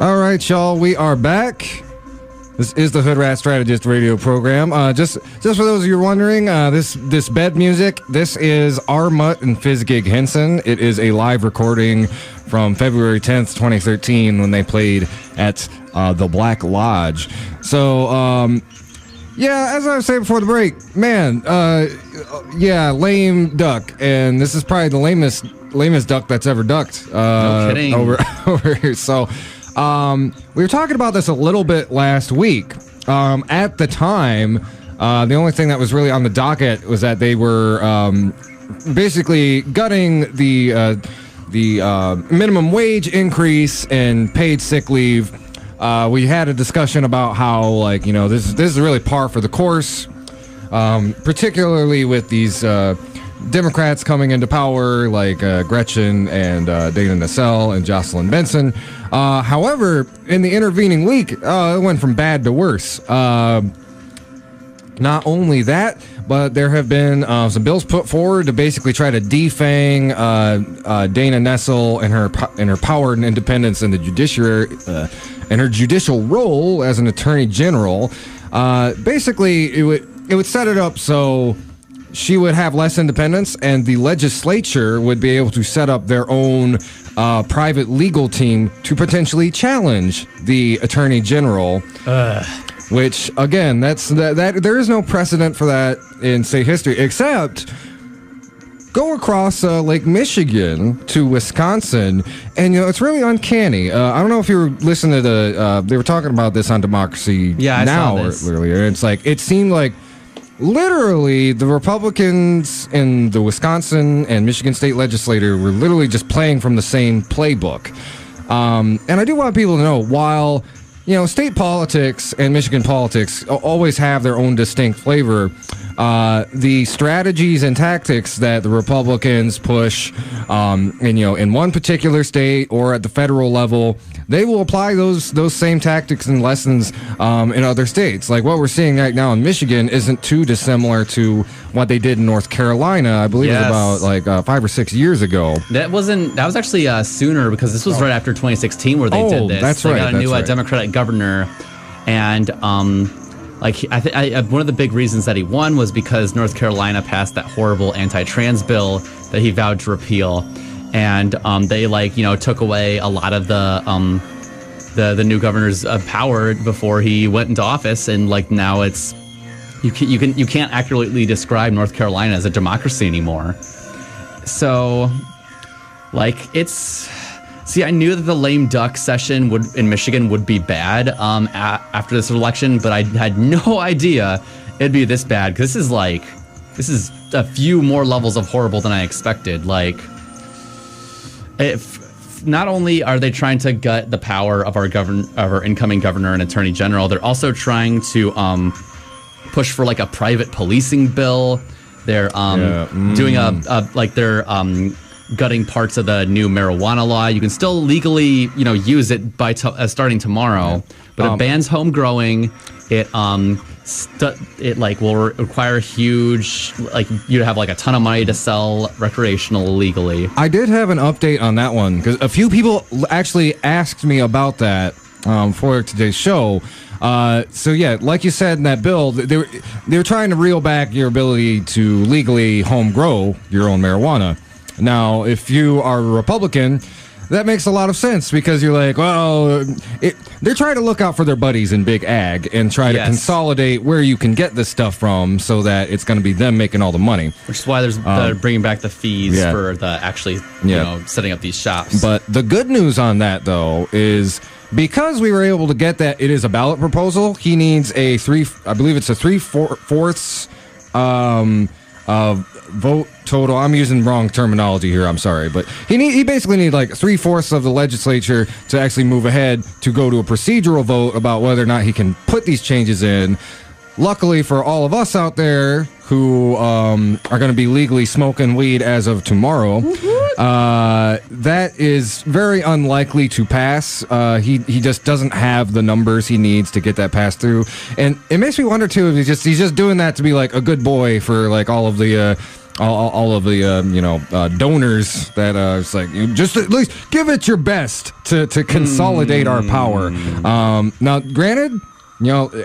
All right, y'all, we are back. This is the Hoodrat Strategist radio program. Just for those of you wondering, this bed music, this is Armut and Fizgig Henson. It is a live recording from February 10th, 2013, when they played at the Black Lodge. So, Yeah, as I was saying before the break, man, lame duck, and this is probably the lamest duck that's ever ducked. No kidding. Over here. So, we were talking about this a little bit last week. At the time, the only thing that was really on the docket was that they were basically gutting the minimum wage increase and paid sick leave. We had a discussion about how, like, you know, this is really par for the course, particularly with these Democrats coming into power, like Gretchen and Dana Nessel and Jocelyn Benson. However, in the intervening week, it went from bad to worse. Not only that, but there have been some bills put forward to basically try to defang Dana Nessel and her power and independence in the judiciary and her judicial role as an attorney general. Basically, it would set it up so she would have less independence, and the legislature would be able to set up their own private legal team to potentially challenge the attorney general. Which, again, that there is no precedent for that in state history, except go across Lake Michigan to Wisconsin, and, you know, it's really uncanny. I don't know if you were listening to they were talking about this on Democracy Now earlier. It's like, it seemed like literally the Republicans in the Wisconsin and Michigan state legislature were literally just playing from the same playbook. And I do want people to know, while, you know, state politics and Michigan politics always have their own distinct flavor, the strategies and tactics that the Republicans push, in one particular state or at the federal level, they will apply those same tactics and lessons in other states. Like what we're seeing right now in Michigan isn't too dissimilar to what they did in North Carolina. I believe it was about 5 or 6 years ago. That was actually sooner, because this was right after 2016 where they did this. That's they right. got a new Democratic governor, and one of the big reasons that he won was because North Carolina passed that horrible anti-trans bill that he vowed to repeal, and they took away a lot of the new governor's power before he went into office, and now it's you can't accurately describe North Carolina as a democracy anymore. So I knew that the lame duck session in Michigan would be bad after this election, but I had no idea it'd be this bad, because this is a few more levels of horrible than I expected. Not only are they trying to gut the power of our incoming governor and attorney general, they're also trying to push for a private policing bill. They're doing they're gutting parts of the new marijuana law. You can still legally use it by starting tomorrow, but it bans home growing. It will require huge, you have a ton of money to sell recreational illegally. I did have an update on that one, because a few people actually asked me about that for today's show. So yeah, like you said in that bill, they were trying to reel back your ability to legally home grow your own marijuana. Now, if you are a Republican, that makes a lot of sense, because you're like, well, they're trying to look out for their buddies in big ag and try to consolidate where you can get this stuff from, so that it's going to be them making all the money. Which is why they're bringing back the fees for the actually setting up these shops. But the good news on that, though, is because we were able to get that, it is a ballot proposal. He needs a 3/4 vote total. I'm using wrong terminology here, I'm sorry, but he basically needs 3/4 of the legislature to actually move ahead to go to a procedural vote about whether or not he can put these changes in. Luckily for all of us out there who are going to be legally smoking weed as of tomorrow, that is very unlikely to pass. He just doesn't have the numbers he needs to get that passed through, and it makes me wonder too if he's just doing that to be a good boy for all of the donors that it's just at least give it your best to consolidate our power. Now, granted,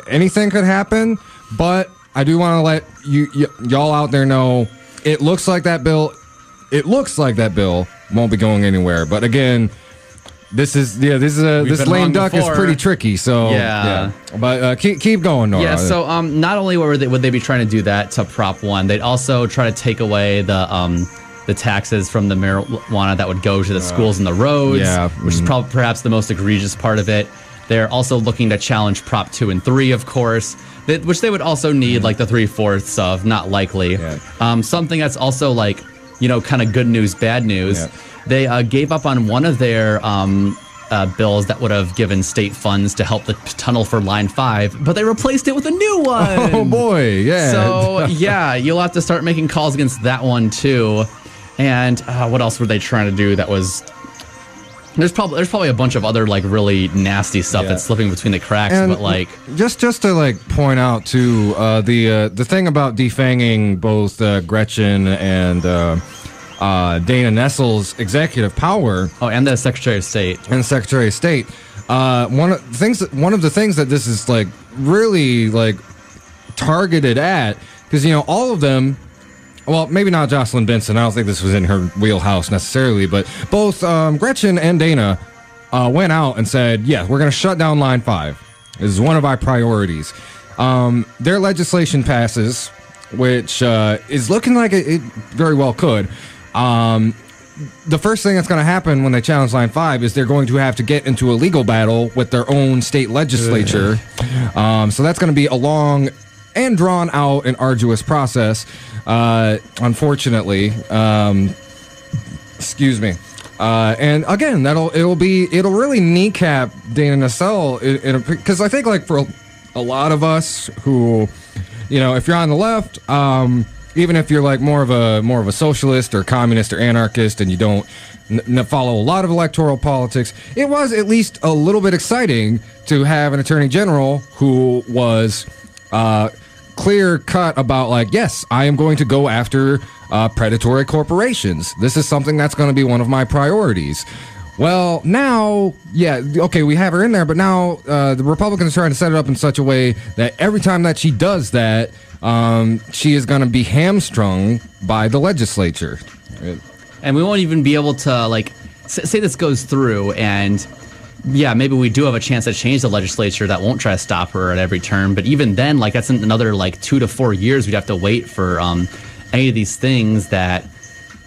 anything could happen, but I do want to let y'all out there know it looks like that bill won't be going anywhere. But again, this lame duck before. is pretty tricky. So Yeah. But keep going, Nora. Yeah, so not only would they be trying to do that to Prop 1, they'd also try to take away the taxes from the marijuana that would go to the schools and the roads, which is perhaps the most egregious part of it. They're also looking to challenge Prop 2 and 3, of course, which they would also need like the 3/4 of, not likely. Yeah. Something that's also like, kind of good news, bad news. Yeah. They gave up on one of their bills that would have given state funds to help the tunnel for Line 5, but they replaced it with a new one. Oh boy, yeah. So yeah, you'll have to start making calls against that one too. And what else were they trying to do that was... There's probably a bunch of other like really nasty stuff that's slipping between the cracks, and but like just to like point out too, the thing about defanging both Gretchen and Dana Nessel's executive power. Oh, and the Secretary of State. One of the things that this is like really like targeted at, because all of them. Well, maybe not Jocelyn Benson. I don't think this was in her wheelhouse necessarily, but both Gretchen and Dana went out and said, yeah, we're going to shut down Line 5. This is one of our priorities. Their legislation passes, which is looking like it very well could. The first thing that's going to happen when they challenge Line 5 is they're going to have to get into a legal battle with their own state legislature. So that's going to be a long and drawn out and arduous process. Unfortunately, excuse me. And again, it'll really kneecap Dana Nessel because I think like for a lot of us who, if you're on the left, even if you're like more of a socialist or communist or anarchist and you don't follow a lot of electoral politics, it was at least a little bit exciting to have an attorney general who was clear cut about like, yes, I am going to go after predatory corporations. This is something that's going to be one of my priorities. Well, now, we have her in there, but now the Republicans are trying to set it up in such a way that every time that she does that, she is going to be hamstrung by the legislature. And we won't even be able to, like, say this goes through and... Yeah, maybe we do have a chance to change the legislature that won't try to stop her at every turn. But even then, like that's another like 2 to 4 years we'd have to wait for any of these things that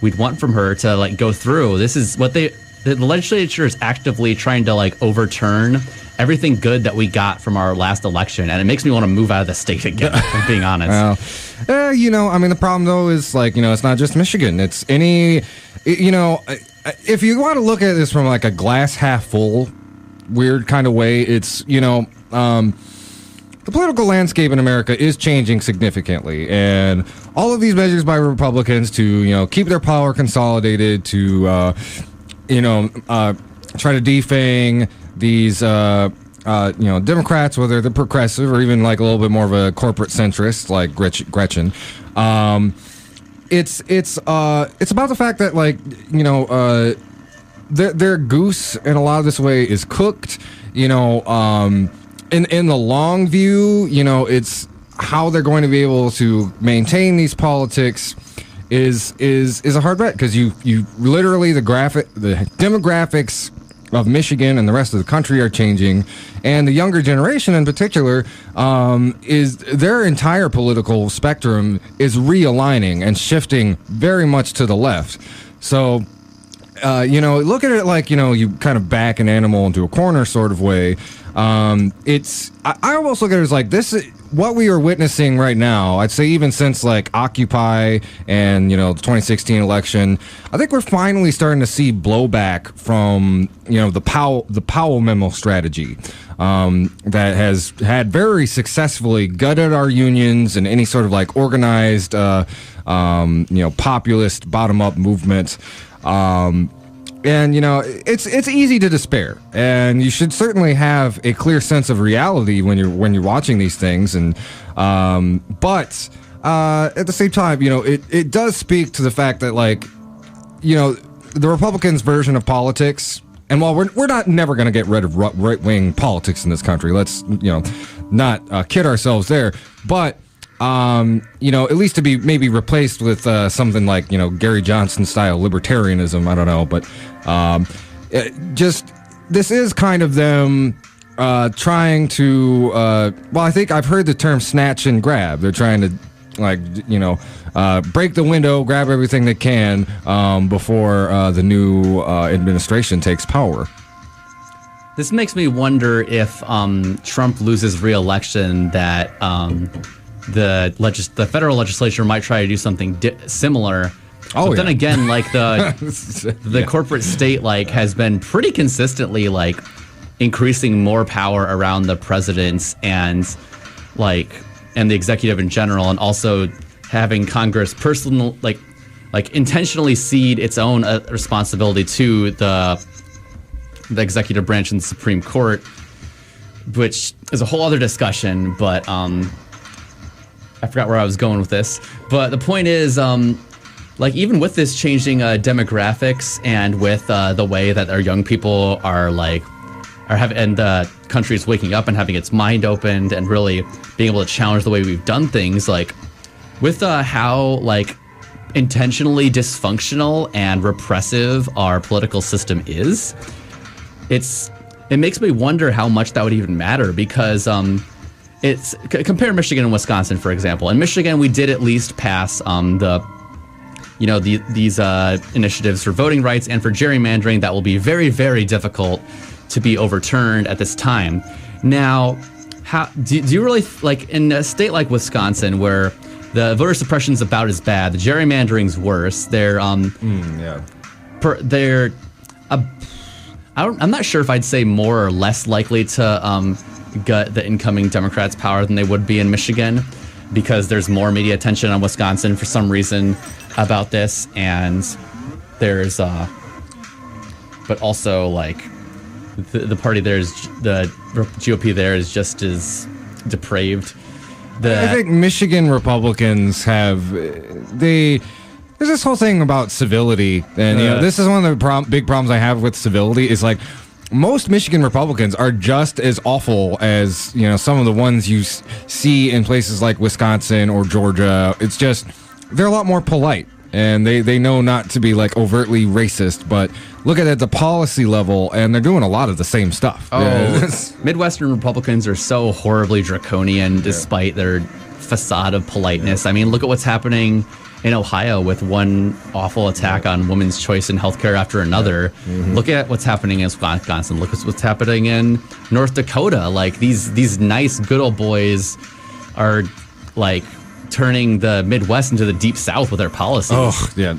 we'd want from her to like go through. This is what the legislature is actively trying to like overturn everything good that we got from our last election, and it makes me want to move out of the state again. If I'm being honest. I mean, the problem though is like it's not just Michigan. It's any, if you want to look at this from like a glass half full weird kind of way, it's the political landscape in America is changing significantly, and all of these measures by Republicans to keep their power consolidated, to try to defang these Democrats, whether they're progressive or even like a little bit more of a corporate centrist like Gretchen. It's about the fact that like their goose in a lot of this way is cooked. In the long view, it's how they're going to be able to maintain these politics is a hard bet, because you literally the demographics of Michigan and the rest of the country are changing, and the younger generation in particular is their entire political spectrum is realigning and shifting very much to the left. So look at it like, you kind of back an animal into a corner sort of way. I almost look at it as like this is what we are witnessing right now. I'd say even since like Occupy and, the 2016 election, I think we're finally starting to see blowback from, the Powell memo strategy that has had very successfully gutted our unions and any sort of like organized, populist bottom-up movement. And it's easy to despair, and you should certainly have a clear sense of reality when you're watching these things. And but at the same time, it does speak to the fact that like the Republicans' version of politics. And while we're not never going to get rid of right-wing politics in this country, let's not kid ourselves there, but. At least to be maybe replaced with something like, Gary Johnson style libertarianism. I don't know, but just this is kind of them trying to. I think I've heard the term snatch and grab. They're trying to, break the window, grab everything they can before the new administration takes power. This makes me wonder if Trump loses re-election, that the federal legislature might try to do something similar. But then again, like the corporate state has been pretty consistently increasing more power around the presidents and the executive in general, and also having Congress intentionally cede its own responsibility to the executive branch and the Supreme Court, which is a whole other discussion. But I forgot where I was going with this. But the point is, even with this changing demographics, and with the way that our young people are and the country is waking up and having its mind opened and really being able to challenge the way we've done things, with how intentionally dysfunctional and repressive our political system is, it makes me wonder how much that would even matter, because compare Michigan and Wisconsin, for example. In Michigan, we did at least pass these initiatives for voting rights and for gerrymandering that will be very, very difficult to be overturned at this time. Now, how do you really, in a state like Wisconsin, where the voter suppression is about as bad, the gerrymandering's worse, I'm not sure if I'd say more or less likely to gut the incoming Democrats' power than they would be in Michigan, because there's more media attention on Wisconsin for some reason about this, and there's but also the party there is, the GOP there is just as depraved. I think Michigan Republicans there's this whole thing about civility, and this is one of the big problems I have with civility is most Michigan Republicans are just as awful as some of the ones you see in places like Wisconsin or Georgia. It's just they're a lot more polite, and they know not to be overtly racist, but look at the policy level, and they're doing a lot of the same stuff. Midwestern Republicans are so horribly draconian despite their facade of politeness. I mean, look at what's happening in Ohio with one awful attack on women's choice in healthcare after another. Mm-hmm. Look at what's happening in Wisconsin. Look at what's happening in North Dakota. These nice good old boys are turning the Midwest into the deep South with their policies. Oh, yeah.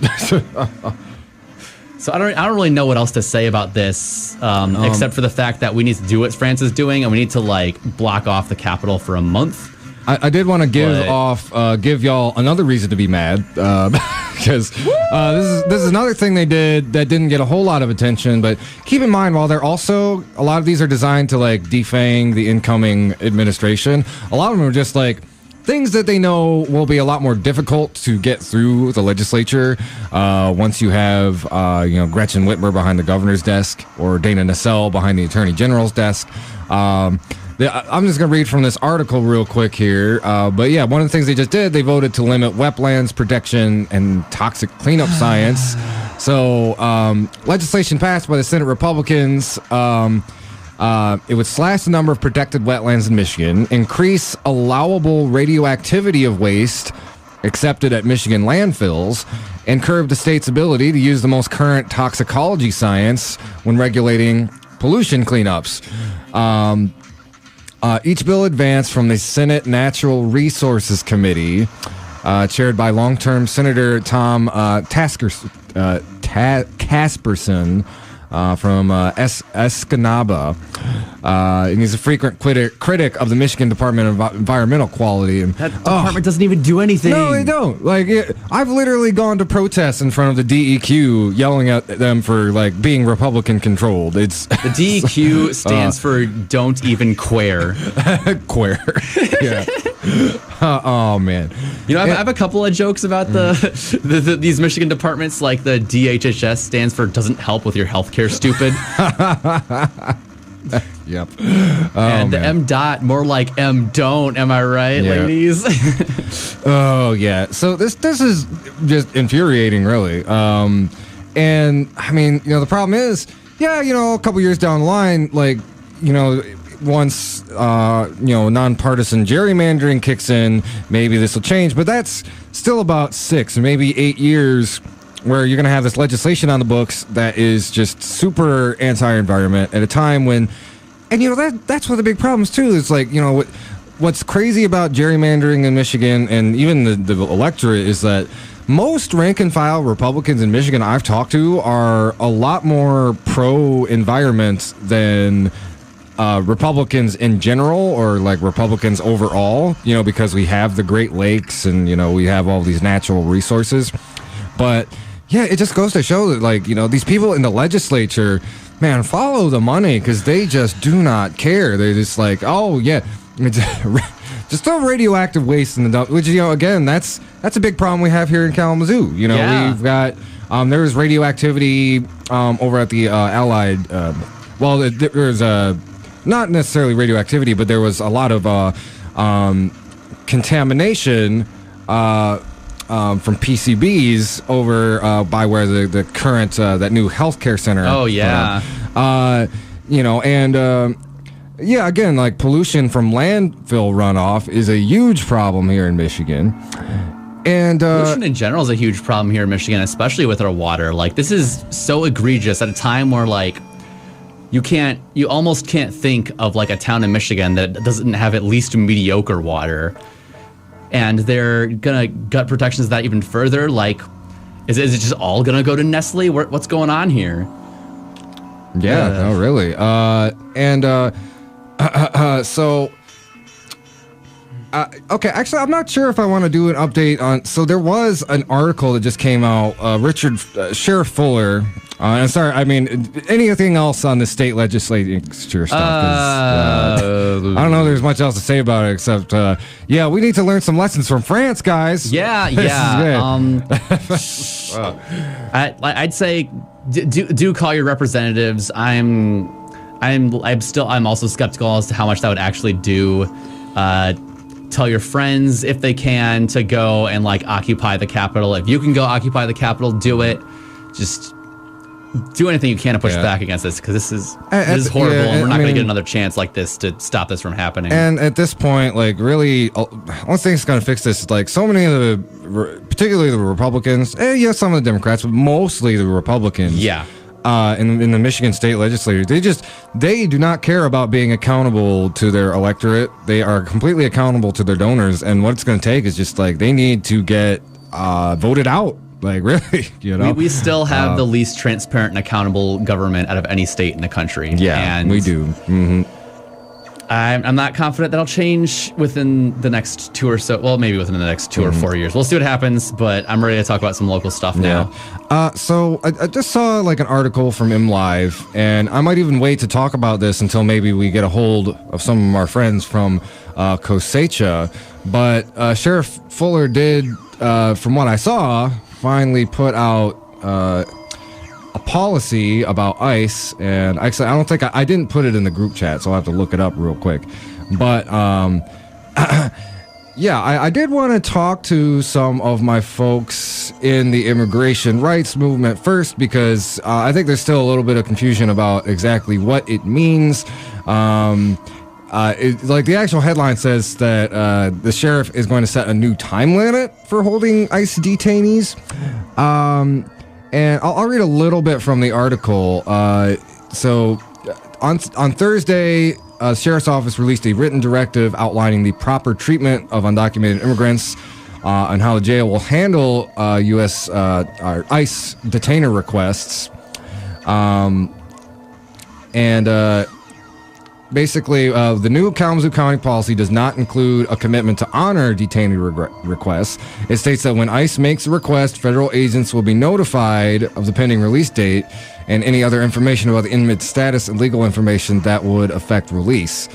So I don't really know what else to say about this, except for the fact that we need to do what France is doing, and we need to block off the Capitol for a month. I did want to give y'all another reason to be mad, because this is another thing they did that didn't get a whole lot of attention. But keep in mind, while they're also, a lot of these are designed to defang the incoming administration, a lot of them are just things that they know will be a lot more difficult to get through the legislature once you have Gretchen Whitmer behind the governor's desk, or Dana Nessel behind the attorney general's desk. I'm just going to read from this article real quick here. But yeah, one of the things they just did, they voted to limit wetlands protection and toxic cleanup science. So legislation passed by the Senate Republicans. It would slash the number of protected wetlands in Michigan, increase allowable radioactivity of waste accepted at Michigan landfills, and curb the state's ability to use the most current toxicology science when regulating pollution cleanups. Each bill advanced from the Senate Natural Resources Committee, chaired by long-term Senator Tom Casperson from Escanaba. And he's a frequent critic of the Michigan Department of Environmental Quality. And that department doesn't even do anything. No, they don't. I've literally gone to protests in front of the DEQ, yelling at them for being Republican controlled. It's the DEQ stands for "Don't Even Queer." Queer. Yeah. Oh man. I have a couple of jokes about these Michigan departments. The DHHS stands for "Doesn't Help with Your Healthcare, Stupid." Yep. And the MDOT, more like M don't, am I right, ladies? Oh yeah. So this is just infuriating, really. And I mean, the problem is yeah, a couple years down the line, like, once, nonpartisan gerrymandering kicks in, maybe this will change. But that's still about 6, maybe 8 years where you're going to have this legislation on the books that is just super anti-environment at a time when, and, that's one of the big problems, too. It's like, what's crazy about gerrymandering in Michigan and even the electorate is that most rank-and-file Republicans in Michigan I've talked to are a lot more pro-environment than Republicans in general, or like Republicans overall, because we have the Great Lakes and, we have all these natural resources. But, yeah, it just goes to show that, like, these people in the legislature, man, follow the money because they just do not care. They're just like, oh, yeah, just throw radioactive waste in the dump, which, again, that's a big problem we have here in Kalamazoo. We've got, there was radioactivity over at the Allied, there's not necessarily radioactivity, but there was a lot of contamination from PCBs over by where the current that new healthcare center. Oh yeah, yeah, again, like pollution from landfill runoff is a huge problem here in Michigan. And pollution in general is a huge problem here in Michigan, especially with our water. Like, this is so egregious at a time where, like, you almost can't think of like a town in Michigan that doesn't have at least mediocre water. And they're gonna gut protections of that even further. Like, is it just all gonna go to Nestle? What's going on here? Yeah, no, really. So, okay, actually, I'm not sure if I want to do an update on. So there was an article that just came out. Sheriff Fuller. And sorry, I mean, anything else on the state legislature stuff? I don't know if there's much else to say about it except, we need to learn some lessons from France, guys. Yeah. I'd say do call your representatives. I'm also skeptical as to how much that would actually do. Tell your friends if they can to go and like occupy the Capitol. If you can go occupy the Capitol, do it. Just do anything you can to push back against this, because this is horrible, and we're not going to get another chance like this to stop this from happening. And at this point, like, really, one thing that's going to fix this is, like, so many of the, particularly the Republicans, some of the Democrats, but mostly the Republicans. Yeah. In the Michigan State Legislature, they do not care about being accountable to their electorate. They are completely accountable to their donors, and what it's going to take is just, like, they need to get voted out. Like, really, we still have the least transparent and accountable government out of any state in the country. Yeah, and we do. Mm-hmm. I'm not confident that'll change within the next 2 or so. Well, maybe within the next 2 or 4 years. We'll see what happens. But I'm ready to talk about some local stuff now. So I just saw like an article from MLive, and I might even wait to talk about this until maybe we get a hold of some of our friends from Kosecha. But Sheriff Fuller did, from what I saw, finally put out a policy about ICE, and actually I don't think I didn't put it in the group chat, so I'll have to look it up real quick. But I did want to talk to some of my folks in the immigration rights movement first, because I think there's still a little bit of confusion about exactly what it means. Like the actual headline says that the sheriff is going to set a new time limit for holding ICE detainees. And I'll read a little bit from the article. So on Thursday, Sheriff's Office released a written directive outlining the proper treatment of undocumented immigrants and how the jail will handle U.S. ICE detainer requests. Basically, the new Kalamazoo County policy does not include a commitment to honor detainee requests. It states that when ICE makes a request, federal agents will be notified of the pending release date and any other information about the inmate's status and legal information that would affect release.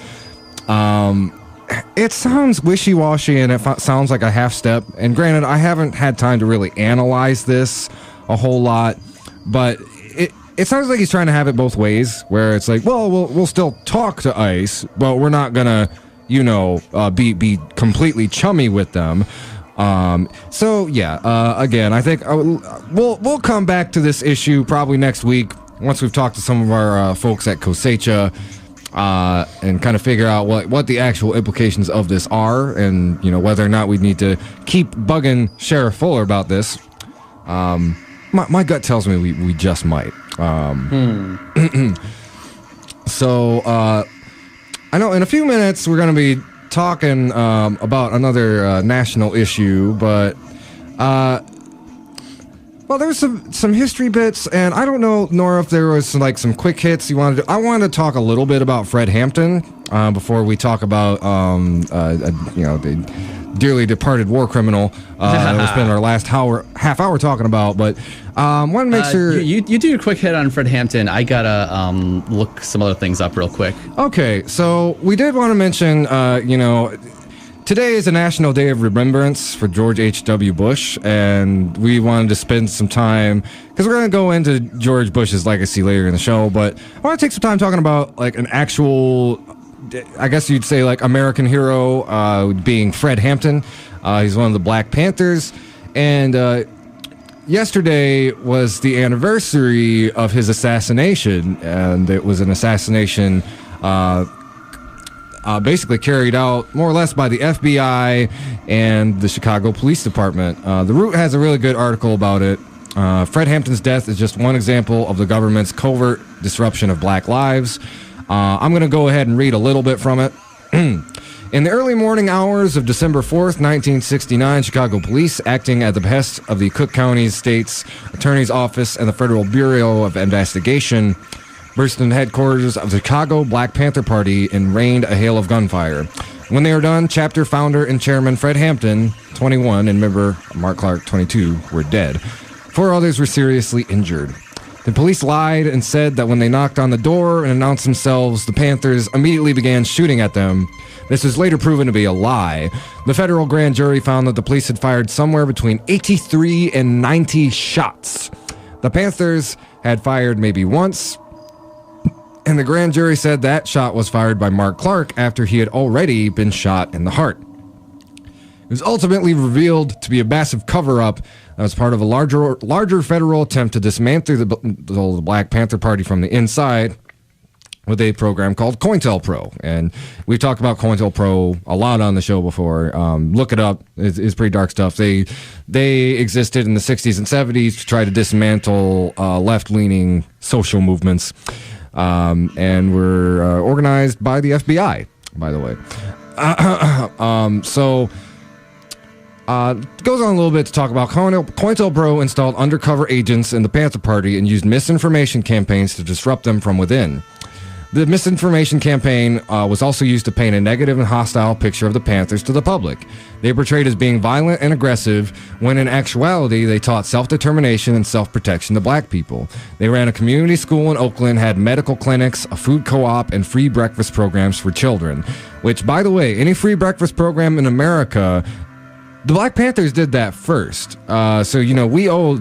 It sounds wishy-washy, and it sounds like a half-step. And granted, I haven't had time to really analyze this a whole lot, but it sounds like he's trying to have it both ways, where it's like, well, we'll still talk to ICE, but we're not gonna, be completely chummy with them. Again, I think we'll come back to this issue probably next week once we've talked to some of our folks at COSECHA and kind of figure out what the actual implications of this are, and whether or not we need to keep bugging Sheriff Fuller about this. My gut tells me we just might. So I know in a few minutes we're going to be talking about another national issue, but well, there's some history bits, and I don't know, Nora, if there was some quick hits you wanted to. I wanted to talk a little bit about Fred Hampton before we talk about the dearly departed war criminal that we spent our last half hour talking about. But want to make sure you do a quick hit on Fred Hampton. I gotta look some other things up real quick. Okay, so we did want to mention today is a National Day of Remembrance for George H.W. Bush, and we wanted to spend some time, because we're going to go into George Bush's legacy later in the show, but I want to take some time talking about an actual, I guess you'd say American hero, being Fred Hampton. He's one of the Black Panthers, and yesterday was the anniversary of his assassination, and it was an assassination basically carried out more or less by the FBI and the Chicago Police Department. The Root has a really good article about it. Fred Hampton's death is just one example of the government's covert disruption of black lives. I'm going to go ahead and read a little bit from it. In the early morning hours of December 4th, 1969, Chicago police, acting at the behest of the Cook County State's Attorney's Office and the Federal Bureau of Investigation, burst into the headquarters of the Chicago Black Panther Party and rained a hail of gunfire. When they were done, chapter founder and chairman Fred Hampton, 21, and member Mark Clark, 22, were dead. 4 others were seriously injured. The police lied and said that when they knocked on the door and announced themselves, the Panthers immediately began shooting at them. This was later proven to be a lie. The federal grand jury found that the police had fired somewhere between 83 and 90 shots. The Panthers had fired maybe once, and the grand jury said that shot was fired by Mark Clark after he had already been shot in the heart. It was ultimately revealed to be a massive cover-up that was part of a larger federal attempt to dismantle the Black Panther Party from the inside with a program called COINTELPRO. And we've talked about COINTELPRO a lot on the show before. Look it up. It's pretty dark stuff. They existed in the 60s and 70s to try to dismantle left-leaning social movements. And were organized by the FBI, by the way. It goes on a little bit to talk about COINTELPRO installed undercover agents in the Panther Party and used misinformation campaigns to disrupt them from within. The misinformation campaign was also used to paint a negative and hostile picture of the Panthers to the public. They were portrayed as being violent and aggressive, when in actuality they taught self-determination and self-protection to black people. They ran a community school in Oakland, had medical clinics, a food co-op, and free breakfast programs for children. Which, by the way, any free breakfast program in America, the Black Panthers did that first. So we owe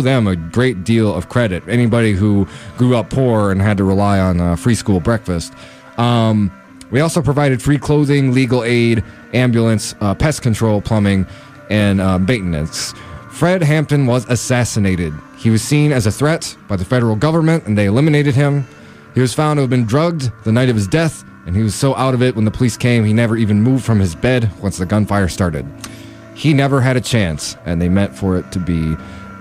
them a great deal of credit. Anybody who grew up poor and had to rely on free school breakfast. We also provided free clothing, legal aid, ambulance, pest control, plumbing, and maintenance. Fred Hampton was assassinated. He was seen as a threat by the federal government, and they eliminated him. He was found to have been drugged the night of his death, and he was so out of it when the police came, he never even moved from his bed once the gunfire started. He never had a chance, and they meant for it to be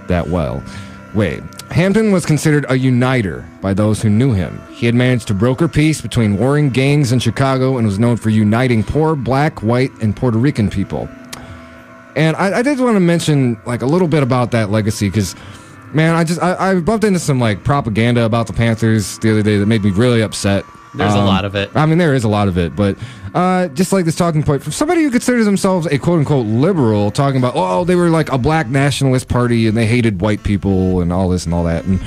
that way. Hampton was considered a uniter by those who knew him. He had managed to broker peace between warring gangs in Chicago and was known for uniting poor black, white, and Puerto Rican people. And I did want to mention a little bit about that legacy, because man, I bumped into some propaganda about the Panthers the other day that made me really upset. There's a lot of it. I mean, there is a lot of it, but just this talking point from somebody who considers themselves a quote-unquote liberal, talking about, they were a black nationalist party and they hated white people and all this and all that. And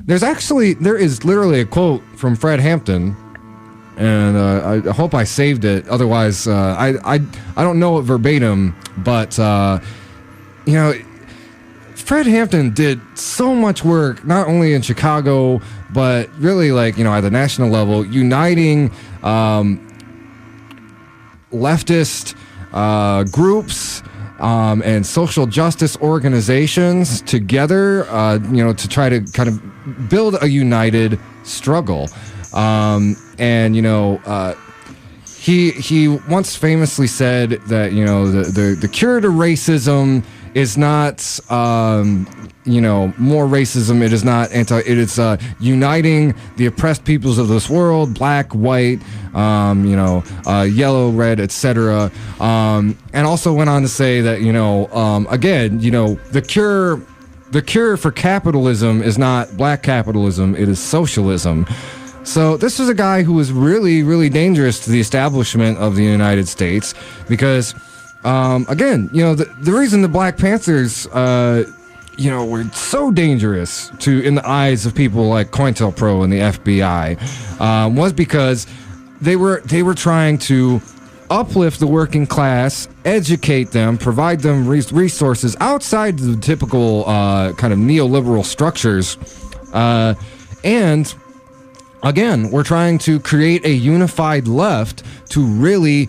there is literally a quote from Fred Hampton, and I hope I saved it. Otherwise, I don't know it verbatim, but Fred Hampton did so much work, not only in Chicago, but really at the national level, uniting leftist groups and social justice organizations together, to try to kind of build a united struggle. And he once famously said that the cure to racism is not more racism. It is not anti. It is uniting the oppressed peoples of this world, black, white, yellow, red, etc. And also went on to say that again, the cure for capitalism is not black capitalism. It is socialism. So this was a guy who was really, really dangerous to the establishment of the United States because, again, the reason the Black Panthers, were so dangerous in the eyes of people like COINTELPRO and the FBI, was because they were trying to uplift the working class, educate them, provide them resources outside the typical kind of neoliberal structures, and again, we're trying to create a unified left to really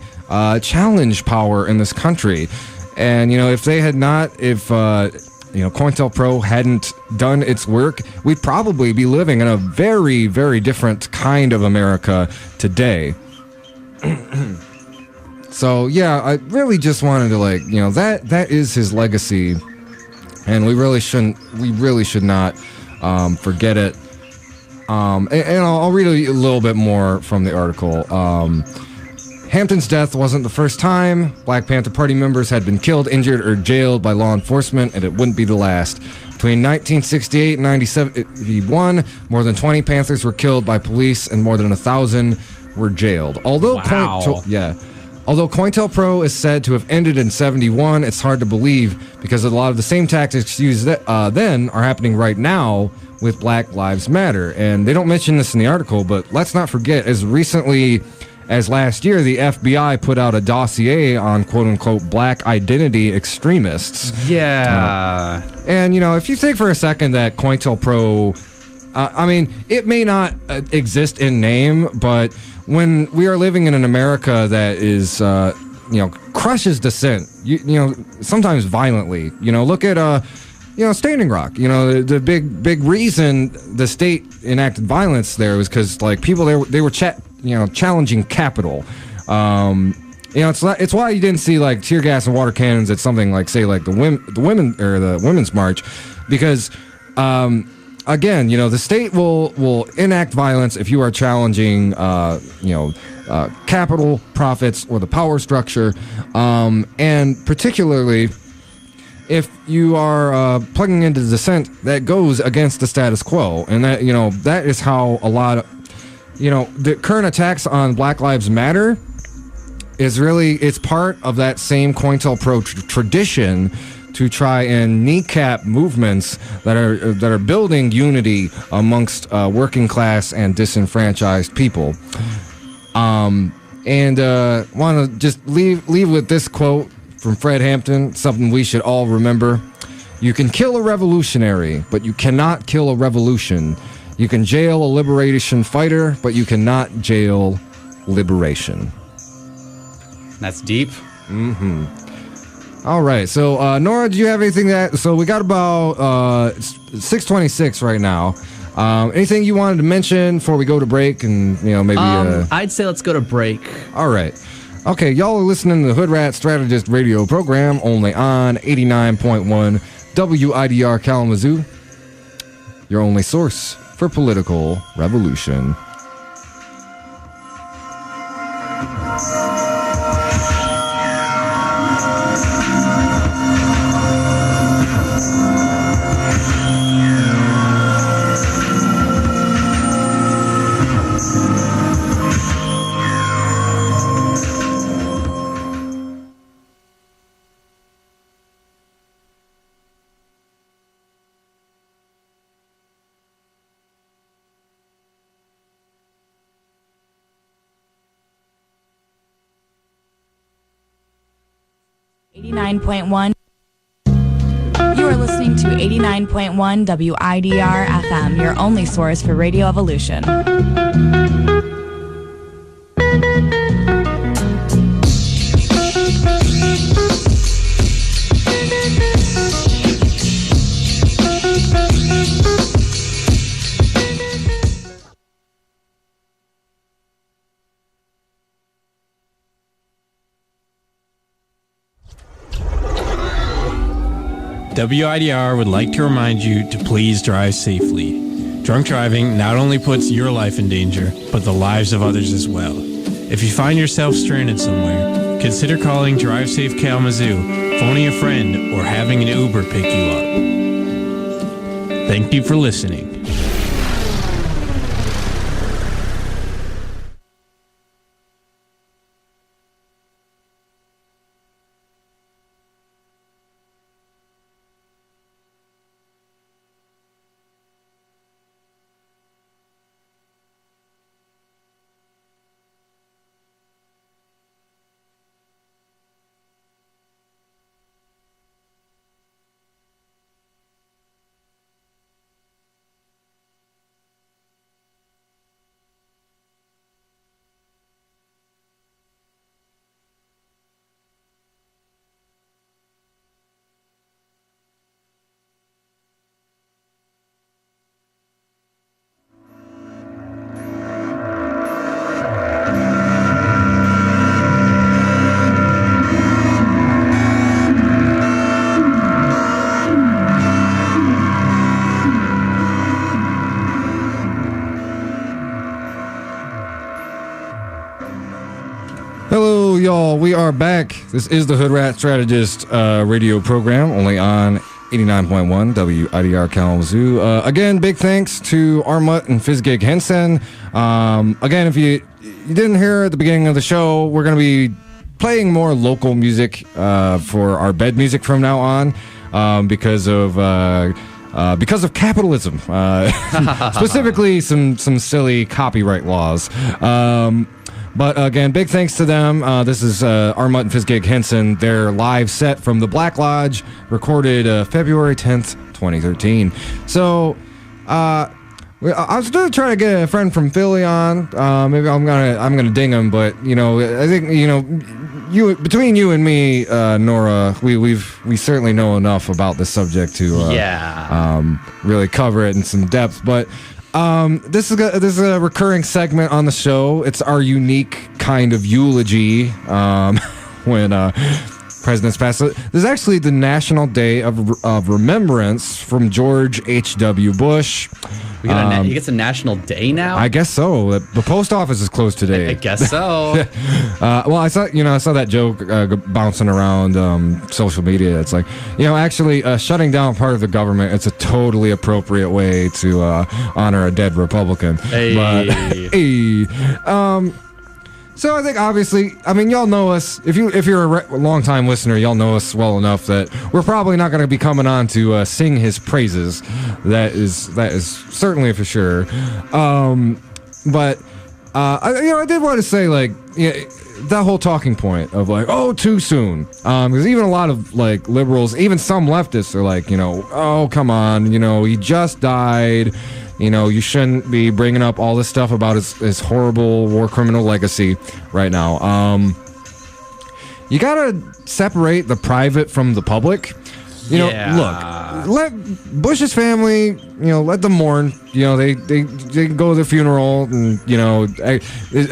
challenge power in this country. And, if they had not, if COINTELPRO hadn't done its work, we'd probably be living in a very, very different kind of America today. So, yeah, I really just wanted to, that is his legacy. And we really should not forget it. And I'll read a little bit more from the article. Hampton's death wasn't the first time Black Panther Party members had been killed, injured, or jailed by law enforcement, and it wouldn't be the last. Between 1968 and 1971, more than 20 Panthers were killed by police, and more than 1,000 were jailed. Although COINTELPRO is said to have ended in 71, it's hard to believe because a lot of the same tactics used then are happening right now with Black Lives Matter. And they don't mention this in the article, but let's not forget, as recently as last year, the FBI put out a dossier on quote-unquote black identity extremists. Yeah. And, if you think for a second that COINTELPRO, it may not exist in name, but when we are living in an America that is, crushes dissent, sometimes violently, look at, Standing Rock. The big reason the state enacted violence there was because people they were challenging capital. It's why you didn't see tear gas and water cannons at something the women's march, because again, the state will enact violence if you are challenging capital, profits, or the power structure, and particularly if you are plugging into dissent that goes against the status quo. And that, that is how a lot of, the current attacks on Black Lives Matter it's part of that same COINTELPRO tradition to try and kneecap movements that are building unity amongst working class and disenfranchised people. And want to just leave with this quote from Fred Hampton, something we should all remember. You can kill a revolutionary, but you cannot kill a revolution. You can jail a liberation fighter, but you cannot jail liberation. That's deep. Mm-hmm. All right. So, Nora, do you have anything so we got about 6:26 right now. Anything you wanted to mention before we go to break and, maybe... I'd say let's go to break. All right. Okay, y'all are listening to the Hoodrat Strategist radio program only on 89.1 WIDR Kalamazoo, your only source for political revolution. You are listening to 89.1 WIDR FM, your only source for Radio Evolution. WIDR would like to remind you to please drive safely. Drunk driving not only puts your life in danger, but the lives of others as well. If you find yourself stranded somewhere, consider calling Drive Safe Kalamazoo, phoning a friend, or having an Uber pick you up. Thank you for listening. Hello, y'all. We are back. This is the Hoodrat Strategist radio program, only on 89.1 WIDR Kalamazoo. Again, big thanks to Armut and Fizgig Henson. Again, if you didn't hear at the beginning of the show, we're going to be playing more local music for our bed music from now on because of capitalism, specifically some silly copyright laws. But again, big thanks to them. This is Armut and Fizgig Henson, their live set from the Black Lodge, recorded February 10th, 2013. So, I was going to try to get a friend from Philly on. Maybe I'm gonna ding him, but I think between you and me, Nora, we certainly know enough about this subject to really cover it in some depth. But this is a recurring segment on the show. It's our unique kind of eulogy when presidents pass. This is actually the National Day of Remembrance from George H.W. Bush. He gets a national day now? I guess so. The post office is closed today. I guess so. Well, I saw that joke bouncing around social media. It's like, actually shutting down part of the government, it's a totally appropriate way to honor a dead Republican. Hey. So I think obviously, y'all know us. If you're a long-time listener, y'all know us well enough that we're probably not going to be coming on to sing his praises. That is certainly for sure. But I did want to say that whole talking point of too soon. Because even a lot of liberals, even some leftists are oh come on, he just died. You shouldn't be bringing up all this stuff about his horrible war criminal legacy right now. You gotta separate the private from the public. Look, let Bush's family, let them mourn. They go to the funeral, and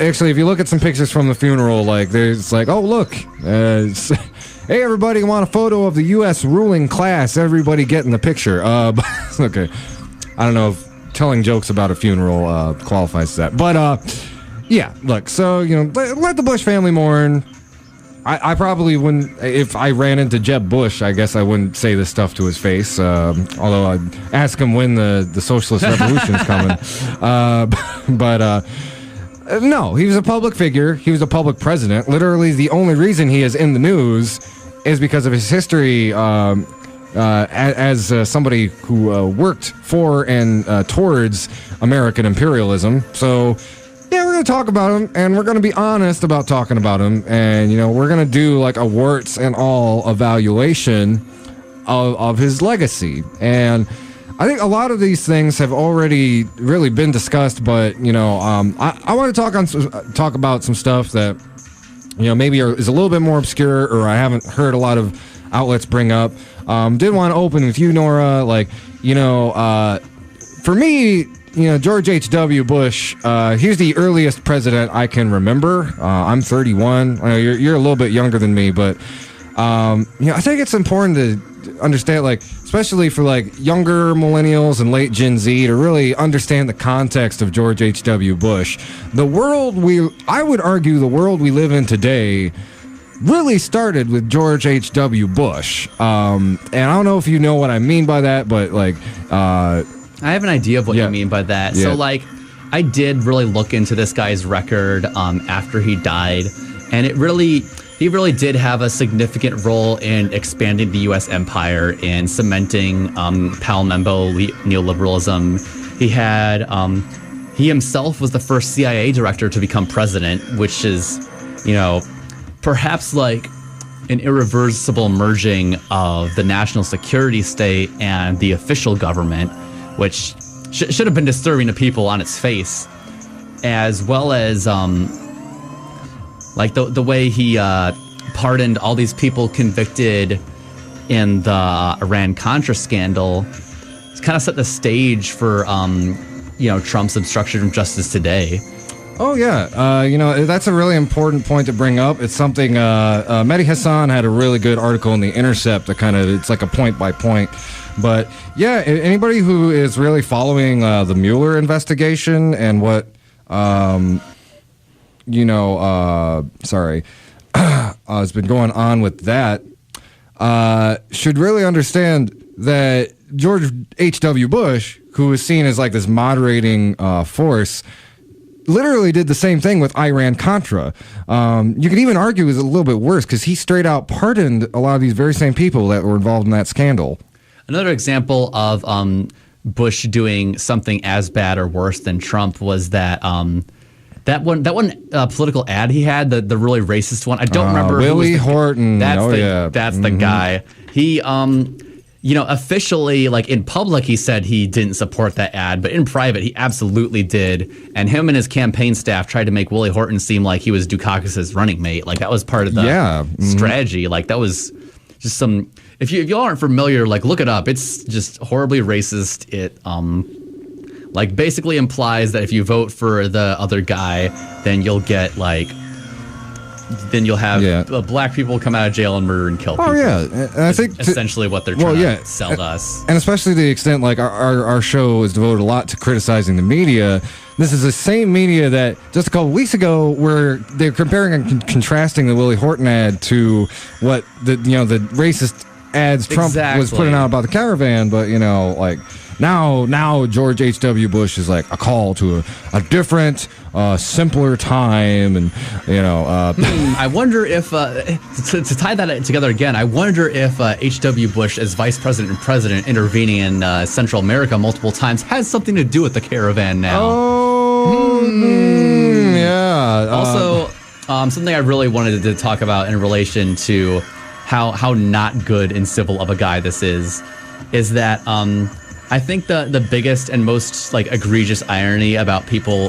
actually, if you look at some pictures from the funeral, there's oh look, hey everybody, want a photo of the U.S. ruling class? Everybody get in the picture. Okay, I don't know if telling jokes about a funeral qualifies that, but look, so let the Bush family mourn. I probably wouldn't, if I ran into Jeb Bush, I guess I wouldn't say this stuff to his face, although I'd ask him when the socialist revolution's coming. But no, he was a public figure. He was a public president. Literally the only reason he is in the news is because of his history as somebody who worked for and towards American imperialism. So, yeah, we're going to talk about him, and we're going to be honest about talking about him, and, we're going to do, a warts and all evaluation of his legacy. And I think a lot of these things have already really been discussed, but, I want to talk about some stuff that, maybe is a little bit more obscure, or I haven't heard a lot of outlets bring up. Did want to open with you, Nora. For me, George H.W. Bush, he's the earliest president I can remember. I'm 31. You're a little bit younger than me, but I think it's important to understand, like, especially for like younger millennials and late Gen Z, to really understand the context of George H.W. Bush. I would argue the world we live in today really started with George H.W. Bush. And I don't know if you know what I mean by that, but like... I have an idea of what you mean by that. Yeah. So like, I did really look into this guy's record after he died, and he really did have a significant role in expanding the U.S. empire and cementing Pal-Membo neoliberalism. He himself was the first CIA director to become president, which is, perhaps like an irreversible merging of the national security state and the official government, which should have been disturbing to people on its face, as well as like the way he pardoned all these people convicted in the Iran-Contra scandal. It's kind of set the stage for Trump's obstruction of justice today. Oh, yeah. That's a really important point to bring up. It's something Mehdi Hassan had a really good article in The Intercept it's like a point by point. But yeah, anybody who is really following the Mueller investigation and what, has been going on with that, should really understand that George H.W. Bush, who was seen as like this moderating force, literally did the same thing with Iran-Contra. You could even argue it was a little bit worse because he straight out pardoned a lot of these very same people that were involved in that scandal. Another example of Bush doing something as bad or worse than Trump was that that one political ad he had, the really racist one. I don't remember. Willie Horton. That's the guy. He officially, like in public, he said he didn't support that ad, but in private, he absolutely did. And him and his campaign staff tried to make Willie Horton seem like he was Dukakis's running mate. Like that was part of the strategy. Like that was just some. If you aren't familiar, like look it up. It's just horribly racist. It like basically implies that if you vote for the other guy, then you'll get have black people come out of jail and murder and kill people. Oh yeah, and I think essentially what they're trying to sell to us. And especially to the extent like our show is devoted a lot to criticizing the media. This is the same media that just a couple weeks ago were they're comparing and contrasting the Willie Horton ad to what the racist ads Trump was putting out about the caravan, but now George H.W. Bush is like a call to a different, simpler time, and I wonder if to tie that together again, I wonder if H.W. Bush as vice president and president intervening in Central America multiple times has something to do with the caravan now. Yeah. Also, something I really wanted to talk about in relation to how not good and civil of a guy this is that I think the biggest and most egregious irony about people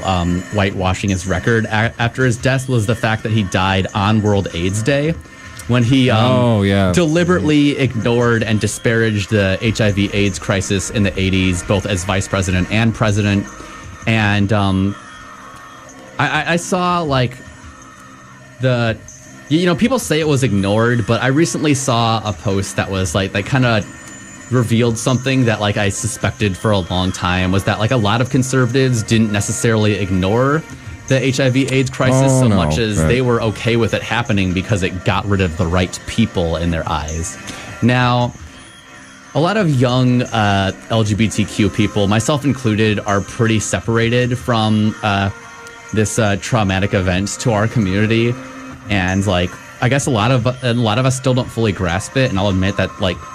whitewashing his record after his death was the fact that he died on World AIDS Day, when he deliberately ignored and disparaged the HIV/AIDS crisis in the 80s, both as vice president and president. And I saw people say it was ignored, but I recently saw a post that was that kind of revealed something that I suspected for a long time, was that a lot of conservatives didn't necessarily ignore the HIV/AIDS crisis much as they were okay with it happening because it got rid of the right people in their eyes. Now, a lot of young LGBTQ people, myself included, are pretty separated from this traumatic event to our community, and I guess a lot of us still don't fully grasp it, and I'll admit that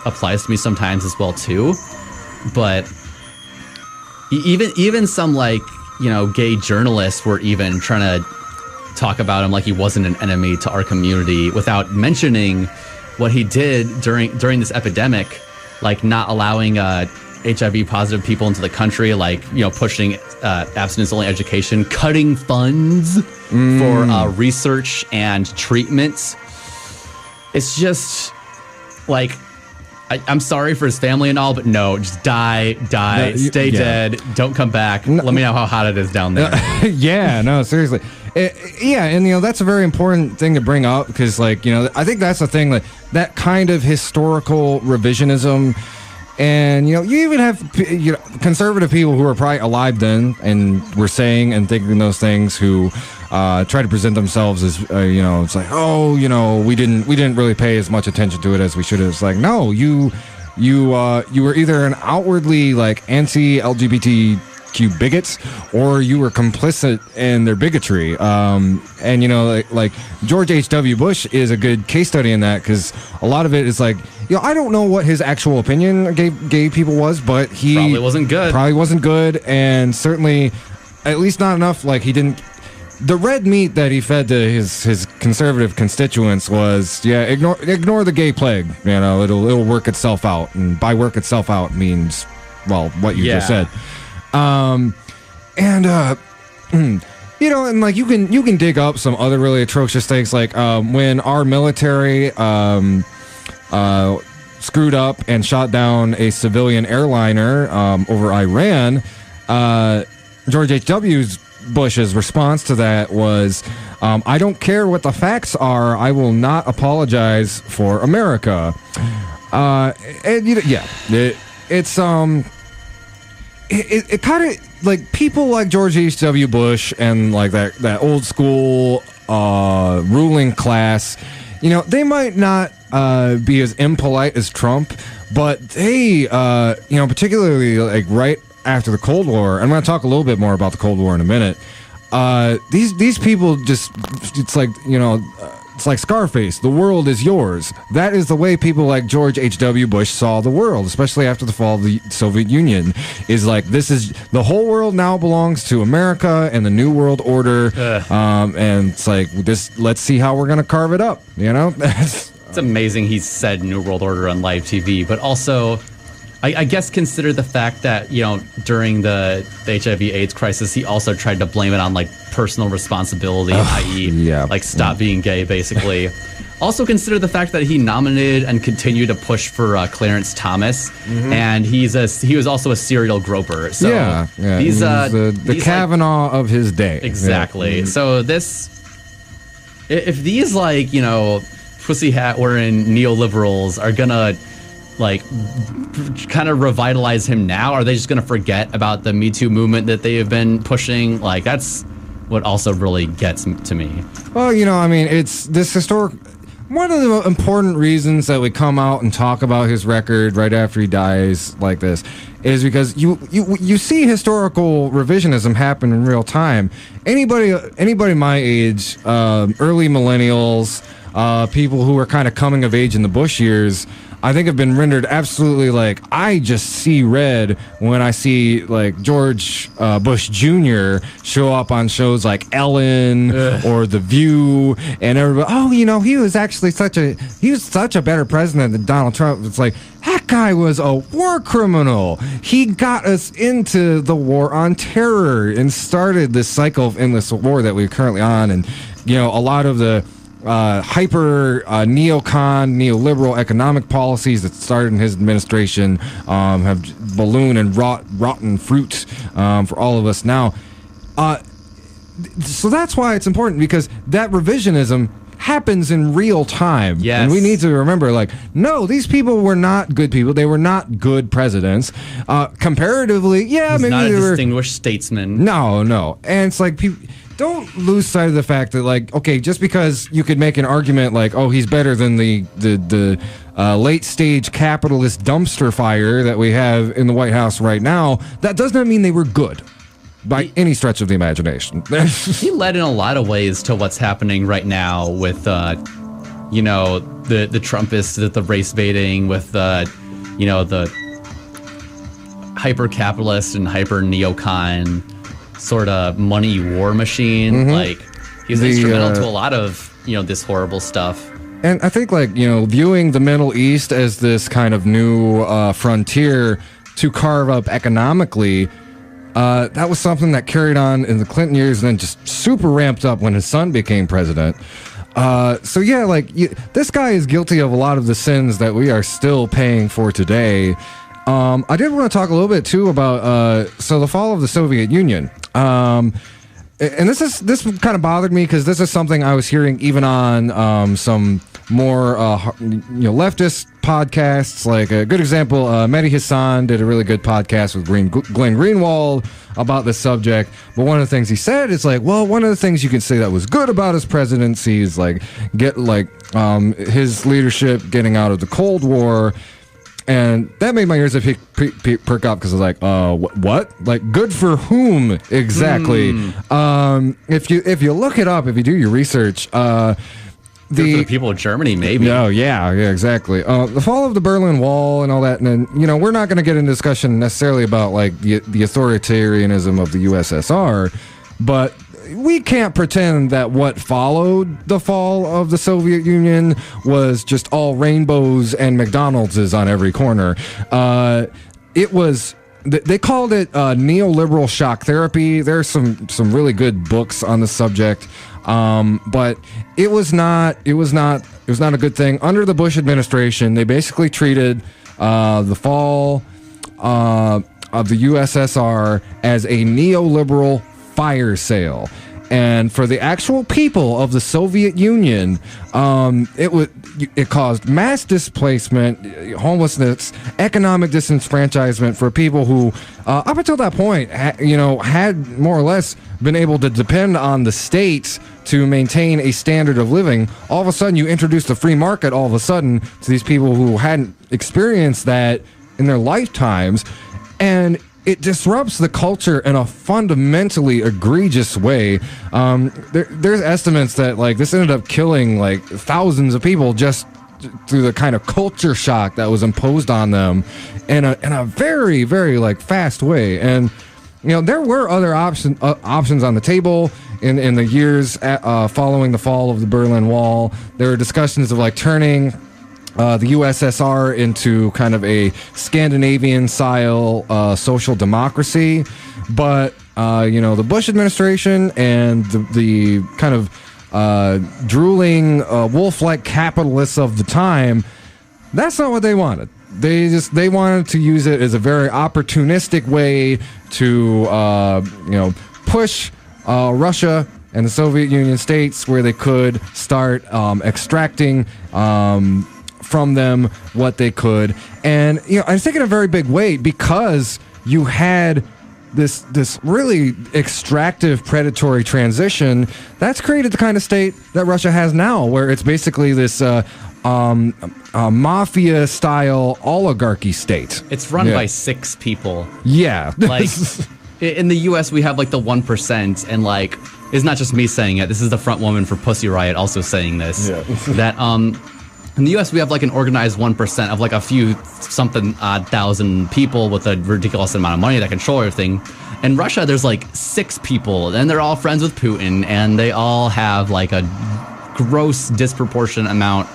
applies to me sometimes as well too. But even some gay journalists were even trying to talk about him like he wasn't an enemy to our community, without mentioning what he did during this epidemic, not allowing HIV positive people into the country, pushing abstinence only education, cutting funds for research and treatments. It's just I'm sorry for his family and all, but no, just die, stay dead, don't come back. Let me know how hot it is down there. Yeah, no, seriously. And that's a very important thing to bring up because, I think that's the thing, that kind of historical revisionism. And, you even have conservative people who are probably alive then and were saying and thinking those things who try to present themselves as, it's like, we didn't really pay as much attention to it as we should have. It's like, no, you were either an outwardly, anti-LGBTQ bigots or you were complicit in their bigotry. And, George H.W. Bush is a good case study in that because a lot of it is I don't know what his actual opinion gay people was, but he probably wasn't good, and certainly at least not enough. He didn't. The red meat that he fed to his conservative constituents was ignore the gay plague. It'll work itself out, and by work itself out means what you just said. And you can dig up some other really atrocious things when our military screwed up and shot down a civilian airliner over Iran. George H.W. Bush's response to that was, I don't care what the facts are, I will not apologize for America. It kind of people like George H.W. Bush and that old school ruling class, they might not be as impolite as Trump, but they, particularly right after the Cold War, and I'm going to talk a little bit more about the Cold War in a minute. These people just, it's like Scarface. The world is yours. That is the way people like George H.W. Bush saw the world, especially after the fall of the Soviet Union. Is this is the whole world now belongs to America and the New World Order. And it's let's see how we're going to carve it up. It's amazing he said New World Order on live TV, but also, I guess consider the fact that, during the HIV/AIDS crisis, he also tried to blame it on personal responsibility, i.e., stop being gay, basically. Also consider the fact that he nominated and continued to push for Clarence Thomas, and he was also a serial groper. So he's the Kavanaugh of his day. Exactly. Yeah. So if these pussy hat wearing neoliberals are gonna kind of revitalize him now, are they just gonna forget about the Me Too movement that they have been pushing? That's what also really gets to me. Well, it's this historic. One of the important reasons that we come out and talk about his record right after he dies like this is because you see historical revisionism happen in real time. Anybody my age, early millennials, people who are kind of coming of age in the Bush years, I think have been rendered absolutely I just see red when I see George Bush Jr. show up on shows like Ellen or The View, and everybody, he was actually such a better president than Donald Trump. It's that guy was a war criminal. He got us into the war on terror and started this cycle of endless war that we're currently on, and a lot of the hyper neoliberal economic policies that started in his administration have ballooned and rotten fruit for all of us now. So that's why it's important, because that revisionism happens in real time. Yes. And we need to remember, no, these people were not good people. They were not good presidents. Comparatively, maybe not they a were distinguished statesman. No. And it's people don't lose sight of the fact that just because you could make an argument he's better than the late stage capitalist dumpster fire that we have in the White House right now, that does not mean they were good by any stretch of the imagination. He led in a lot of ways to what's happening right now with the Trumpists, the race baiting, with the hyper capitalist and hyper neocon sort of money war machine. He's instrumental to a lot of this horrible stuff. And I think viewing the Middle East as this kind of new frontier to carve up economically, that was something that carried on in the Clinton years and then just super ramped up when his son became president. So yeah, like this guy is guilty of a lot of the sins that we are still paying for today. I did want to talk a little bit too about so the fall of the Soviet Union. And this kind of bothered me because this is something I was hearing even on some more leftist podcasts. Like a good example, Mehdi Hassan did a really good podcast with Glenn Greenwald about this subject. But one of the things he said is like, well, one of the things you can say that was good about his presidency is like his leadership getting out of the Cold War. And that made my ears perk up because I was like, what? Like, good for whom exactly? If you look it up, if you do your research, for the people of Germany, maybe. Oh, yeah, exactly. The fall of the Berlin Wall and all that, and then, we're not going to get into discussion necessarily about like the authoritarianism of the USSR, but we can't pretend that what followed the fall of the Soviet Union was just all rainbows and McDonald's on every corner. It was. They called it neoliberal shock therapy. There's some really good books on the subject, but it was not a good thing. Under the Bush administration, they basically treated the fall of the USSR as a neoliberal fire sale. And for the actual people of the Soviet Union, it caused mass displacement, homelessness, economic disenfranchisement for people who, up until that point, had more or less been able to depend on the state to maintain a standard of living. All of a sudden, you introduce the free market. All of a sudden, to these people who hadn't experienced that in their lifetimes, and it disrupts the culture in a fundamentally egregious way. There's estimates that like this ended up killing like thousands of people just through the kind of culture shock that was imposed on them in a very, very like fast way. And there were other options on the table in the years following the fall of the Berlin Wall. There were discussions of like turning the USSR into kind of a Scandinavian-style social democracy, but the Bush administration and the kind of drooling wolf-like capitalists of the time, that's not what they wanted. They wanted to use it as a very opportunistic way to push Russia and the Soviet Union states where they could start extracting from them what they could. And I think in a very big way because you had this really extractive predatory transition that's created the kind of state that Russia has now, where it's basically this mafia style oligarchy state. It's run by 6 people. Yeah. Like in the US we have like the 1%, and like it's not just me saying it, this is the front woman for Pussy Riot also saying this. Yeah. That in the U.S., we have like an organized 1% of like a few something odd thousand people with a ridiculous amount of money that control everything. In Russia, there's like 6 people, and they're all friends with Putin, and they all have like a gross disproportionate amount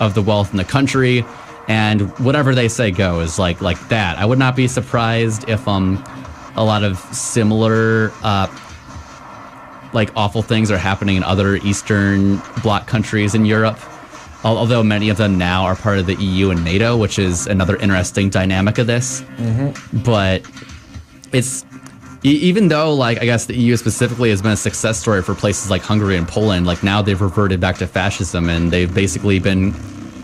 of the wealth in the country, and whatever they say goes, like that. I would not be surprised if a lot of similar like awful things are happening in other Eastern Bloc countries in Europe. Although many of them now are part of the EU and NATO, which is another interesting dynamic of this. Mm-hmm. But it's, even though, like, I guess the EU specifically has been a success story for places like Hungary and Poland, like now they've reverted back to fascism and they've basically been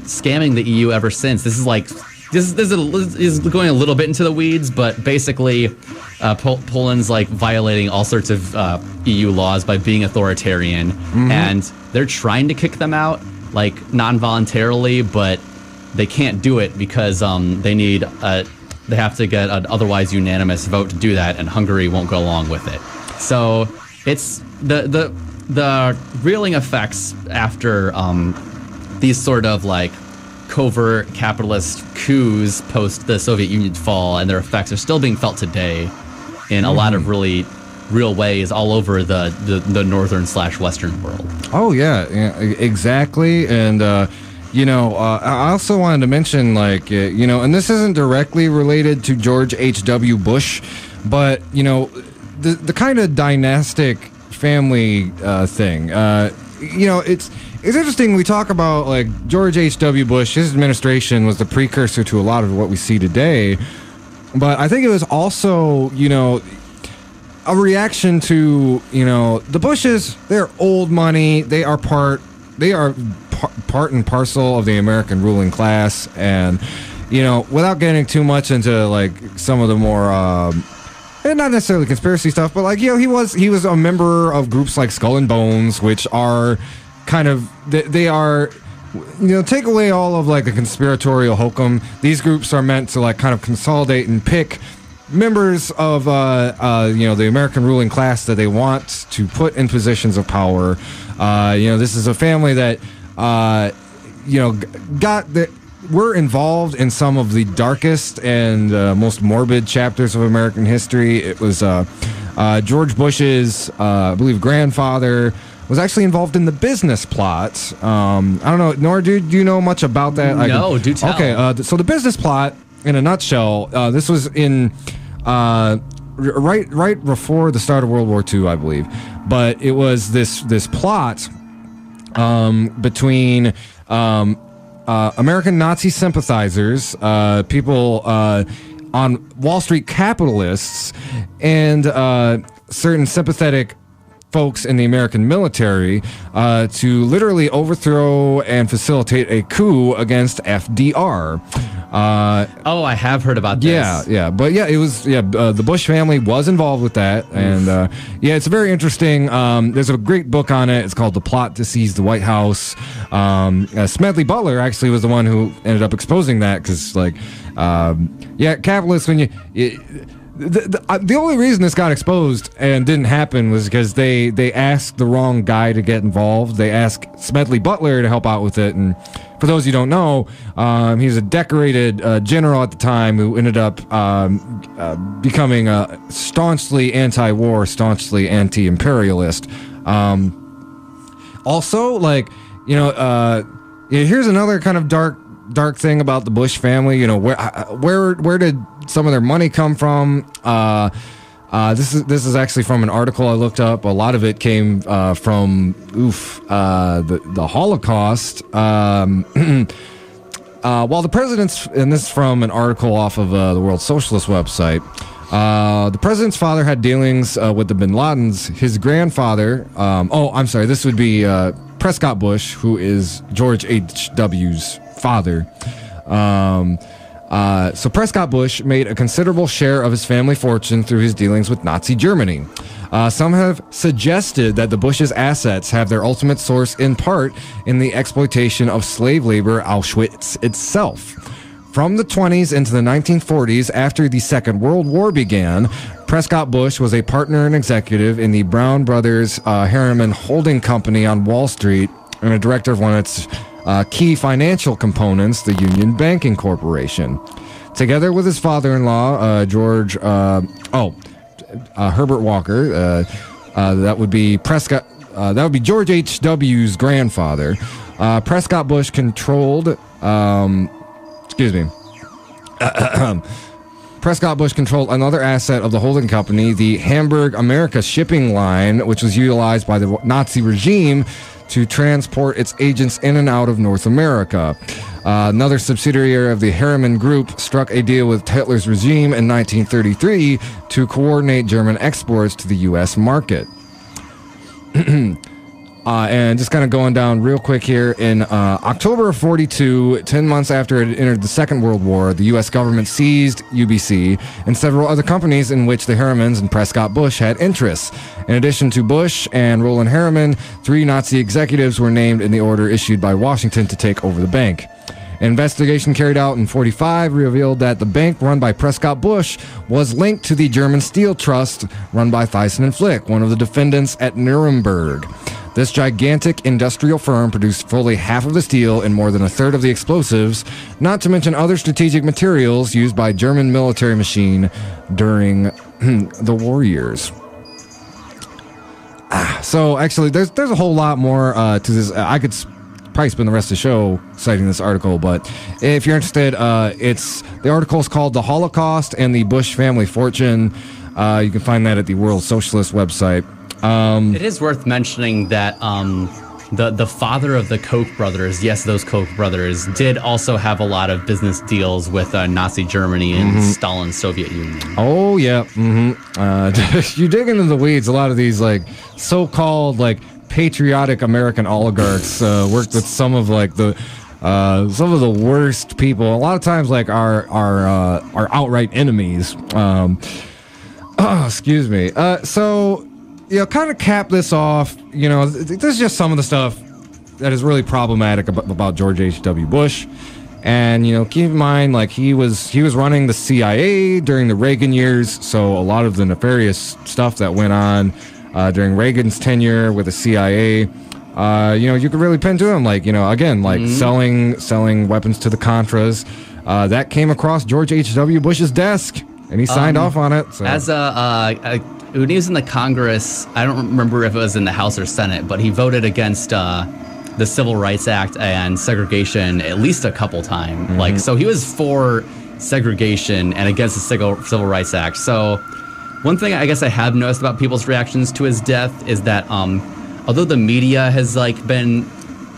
scamming the EU ever since. This is like, this is going a little bit into the weeds, but basically Poland's like violating all sorts of EU laws by being authoritarian, and they're trying to kick them out, like non-voluntarily, but they can't do it because they have to get an otherwise unanimous vote to do that, and Hungary won't go along with it. So it's the reeling effects after these sort of like covert capitalist coups post the Soviet Union fall, and their effects are still being felt today in a lot of really real ways all over the northern/western world. Oh yeah, exactly. And I also wanted to mention, like, and this isn't directly related to George H.W. Bush, but the kind of dynastic family thing. it's interesting. We talk about like George H.W. Bush. His administration was the precursor to a lot of what we see today. But I think it was also, a reaction to, the Bushes. They're old money. They are part and parcel of the American ruling class. And, without getting too much into like some of the more, and not necessarily conspiracy stuff, but like, he was a member of groups like Skull and Bones, which are kind of, they are, take away all of like the conspiratorial hokum. These groups are meant to like kind of consolidate and pick members of, the American ruling class that they want to put in positions of power. This is a family that, were involved in some of the darkest and most morbid chapters of American history. It was George Bush's, I believe, grandfather was actually involved in the business plot. I don't know, Nora, do you know much about that? No, do tell. Okay, so the business plot, in a nutshell, this was in right before the start of World War II, I believe. But it was this plot between American Nazi sympathizers, people on Wall Street capitalists, and certain sympathetic folks in the American military to literally overthrow and facilitate a coup against FDR. I have heard about this. Yeah. But it was, the Bush family was involved with that. And it's very interesting. There's a great book on it. It's called The Plot to Seize the White House. Smedley Butler actually was the one who ended up exposing that because, capitalists, when the only reason this got exposed and didn't happen was because they asked the wrong guy to get involved. They asked Smedley Butler to help out with it. And for those who don't know, he was a decorated general at the time who ended up becoming a staunchly anti-war, staunchly anti-imperialist. Also, here's another kind of dark thing about the Bush family. Where did some of their money come from? This is actually from an article I looked up. A lot of it came from the Holocaust. While the president's, and this is from an article off of the World Socialist website, the president's father had dealings with the Bin Ladens. His grandfather, this would be Prescott Bush, who is George H.W.'s father. So Prescott Bush made a considerable share of his family fortune through his dealings with Nazi Germany. Some have suggested that the Bush's assets have their ultimate source in part in the exploitation of slave labor Auschwitz itself. From the 20s into the 1940s, after the Second World War began, Prescott Bush was a partner and executive in the Brown Brothers Harriman Holding Company on Wall Street and a director of one of its key financial components, the Union Banking Corporation. Together with his father-in-law, George, Herbert Walker, that would be Prescott. That would be George H.W.'s grandfather. Prescott Bush controlled. Prescott Bush controlled another asset of the holding company, the Hamburg America shipping line, which was utilized by the Nazi regime to transport its agents in and out of North America. Another subsidiary of the Harriman Group struck a deal with Hitler's regime in 1933 to coordinate German exports to the U.S. market. And just kind of going down real quick here, in October of 42, 10 months after it entered the Second World War, the U.S. government seized UBC and several other companies in which the Harrimans and Prescott Bush had interests. In addition to Bush and Roland Harriman, 3 Nazi executives were named in the order issued by Washington to take over the bank. An investigation carried out in 1945 revealed that the bank run by Prescott Bush was linked to the German Steel Trust run by Thyssen and Flick, one of the defendants at Nuremberg. This gigantic industrial firm produced fully half of the steel and more than a third of the explosives, not to mention other strategic materials used by German military machine during the war years. So actually, there's a whole lot more to this. I could probably spend the rest of the show citing this article, but if you're interested, the article is called "The Holocaust and the Bush Family Fortune." You can find that at the World Socialist website. It is worth mentioning that the father of the Koch brothers, yes, those Koch brothers, did also have a lot of business deals with Nazi Germany and Stalin's Soviet Union. Oh, yeah. You dig into the weeds, a lot of these, like, so-called, like, patriotic American oligarchs worked with some of, like, the worst people. A lot of times, like, our outright enemies. Excuse me. So, kind of cap this off. This is just some of the stuff that is really problematic about George H.W. Bush. And, keep in mind, like, he was running the CIA during the Reagan years. So a lot of the nefarious stuff that went on during Reagan's tenure with the CIA, you could really pin to him. Like, again, like selling weapons to the Contras. That came across George H.W. Bush's desk, and he signed off on it. So. As when he was in the Congress, I don't remember if it was in the House or Senate, but he voted against the Civil Rights Act and segregation at least a couple times. Like, so he was for segregation and against the Civil Rights Act. So one thing I guess I have noticed about people's reactions to his death is that although the media has been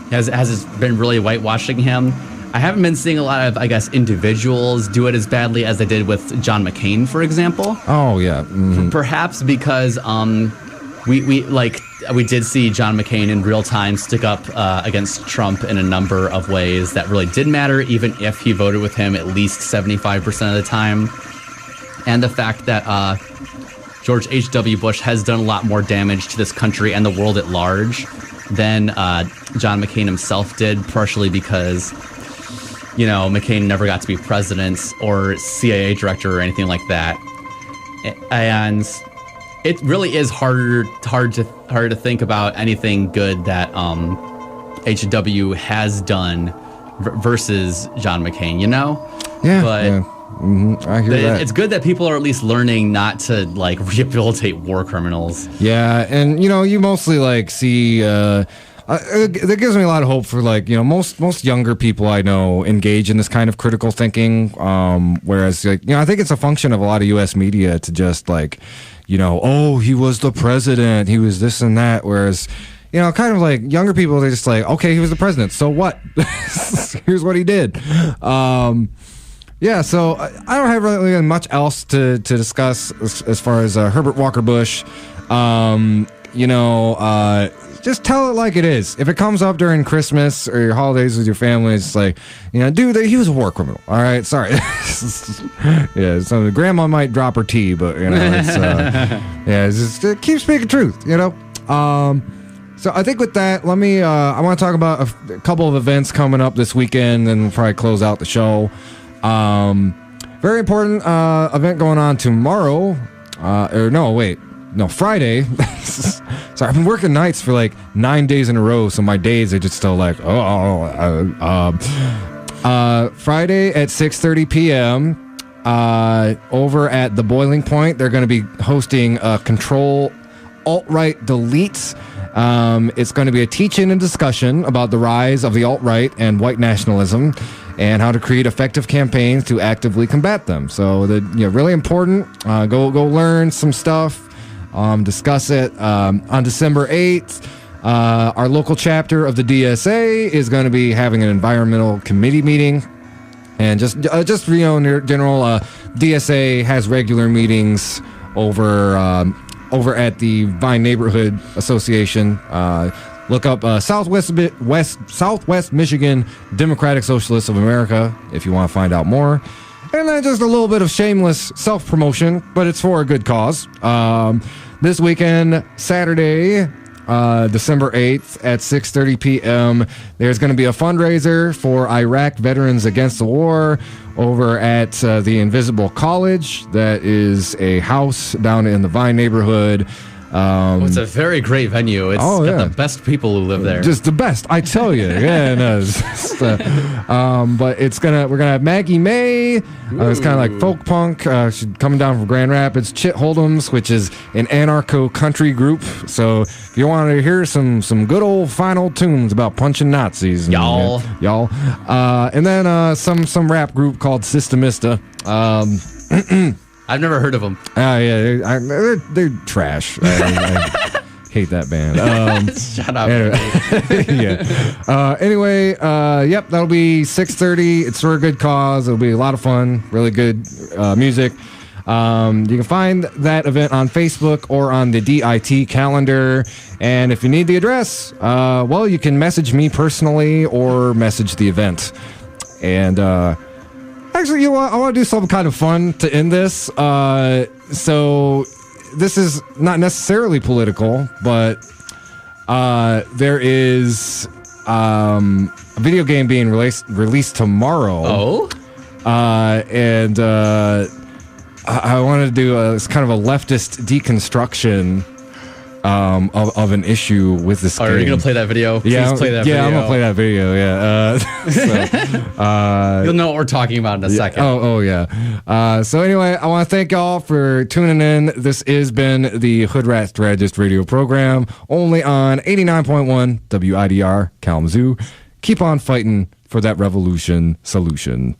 really whitewashing him, I haven't been seeing a lot of, I guess, individuals do it as badly as they did with John McCain, for example. Oh, yeah. Perhaps because we did see John McCain in real time stick up against Trump in a number of ways that really did matter, even if he voted with him at least 75% of the time. And the fact that George H.W. Bush has done a lot more damage to this country and the world at large than John McCain himself did, partially because McCain never got to be president or CIA director or anything like that. And it really is hard to think about anything good that H.W. has done versus John McCain, Yeah. But yeah. I hear that. It's good that people are at least learning not to rehabilitate war criminals. Yeah, and you mostly see. That gives me a lot of hope for most younger people I know engage in this kind of critical thinking. Whereas I think it's a function of a lot of U.S. media to just oh, he was the president, he was this and that. Whereas kind of younger people, they're just okay, he was the president, so what? Here's what he did. Yeah, so I don't have really much else to discuss as far as Herbert Walker Bush. Just tell it like it is. If it comes up during Christmas or your holidays with your family, it's dude, he was a war criminal. All right, sorry. Yeah, so the grandma might drop her tea, but it's just keep speaking truth. So I think with that, I want to talk about a couple of events coming up this weekend, and we'll probably close out the show. Very important event going on tomorrow. Friday. Sorry, I've been working nights for 9 days in a row, so my days are just still Friday at 6:30 p.m. Over at the Boiling Point, they're going to be hosting Control Alt-Right Delete. It's going to be a teach-in and discussion about the rise of the alt-right and white nationalism and how to create effective campaigns to actively combat them. So, really important. Go learn some stuff. Discuss it. On December 8th, our local chapter of the DSA is going to be having an environmental committee meeting. And just in general, DSA has regular meetings over at the Vine Neighborhood Association. Look up Southwest Michigan Democratic Socialists of America if you want to find out more. And then just a little bit of shameless self-promotion, but it's for a good cause. This weekend, Saturday, December 8th at 6:30 p.m., there's going to be a fundraiser for Iraq Veterans Against the War over at the Invisible College. That is a house down in the Vine neighborhood. It's a very great venue. It's got the best people who live there. Just the best, I tell you. Yeah, no, but we're gonna have Maggie May. It's kind of like folk punk. She's coming down from Grand Rapids. Chit Hold'ems, which is an anarcho country group. So if you want to hear some good old final tunes about punching Nazis, y'all, and then some rap group called Systemista. I've never heard of them. They're trash. Hate that band. Shut up. Yeah. Anyway, yep, that'll be 6:30. It's for a good cause. It'll be a lot of fun. Really good music. You can find that event on Facebook or on the DIT calendar. And if you need the address, well, you can message me personally or message the event. And actually, you know what? I want to do something kind of fun to end this. So this is not necessarily political, but there is a video game being released tomorrow. Oh? And I wanted to do it's kind of a leftist deconstruction of an issue with this game. Are you going to play that video? Please play that video. Yeah, I'm going to play that video, yeah. You'll know what we're talking about in a second. Oh, yeah. So anyway, I want to thank y'all for tuning in. This has been the Hoodrat Strategist radio program, only on 89.1 WIDR Kalamazoo. Keep on fighting for that revolution solution.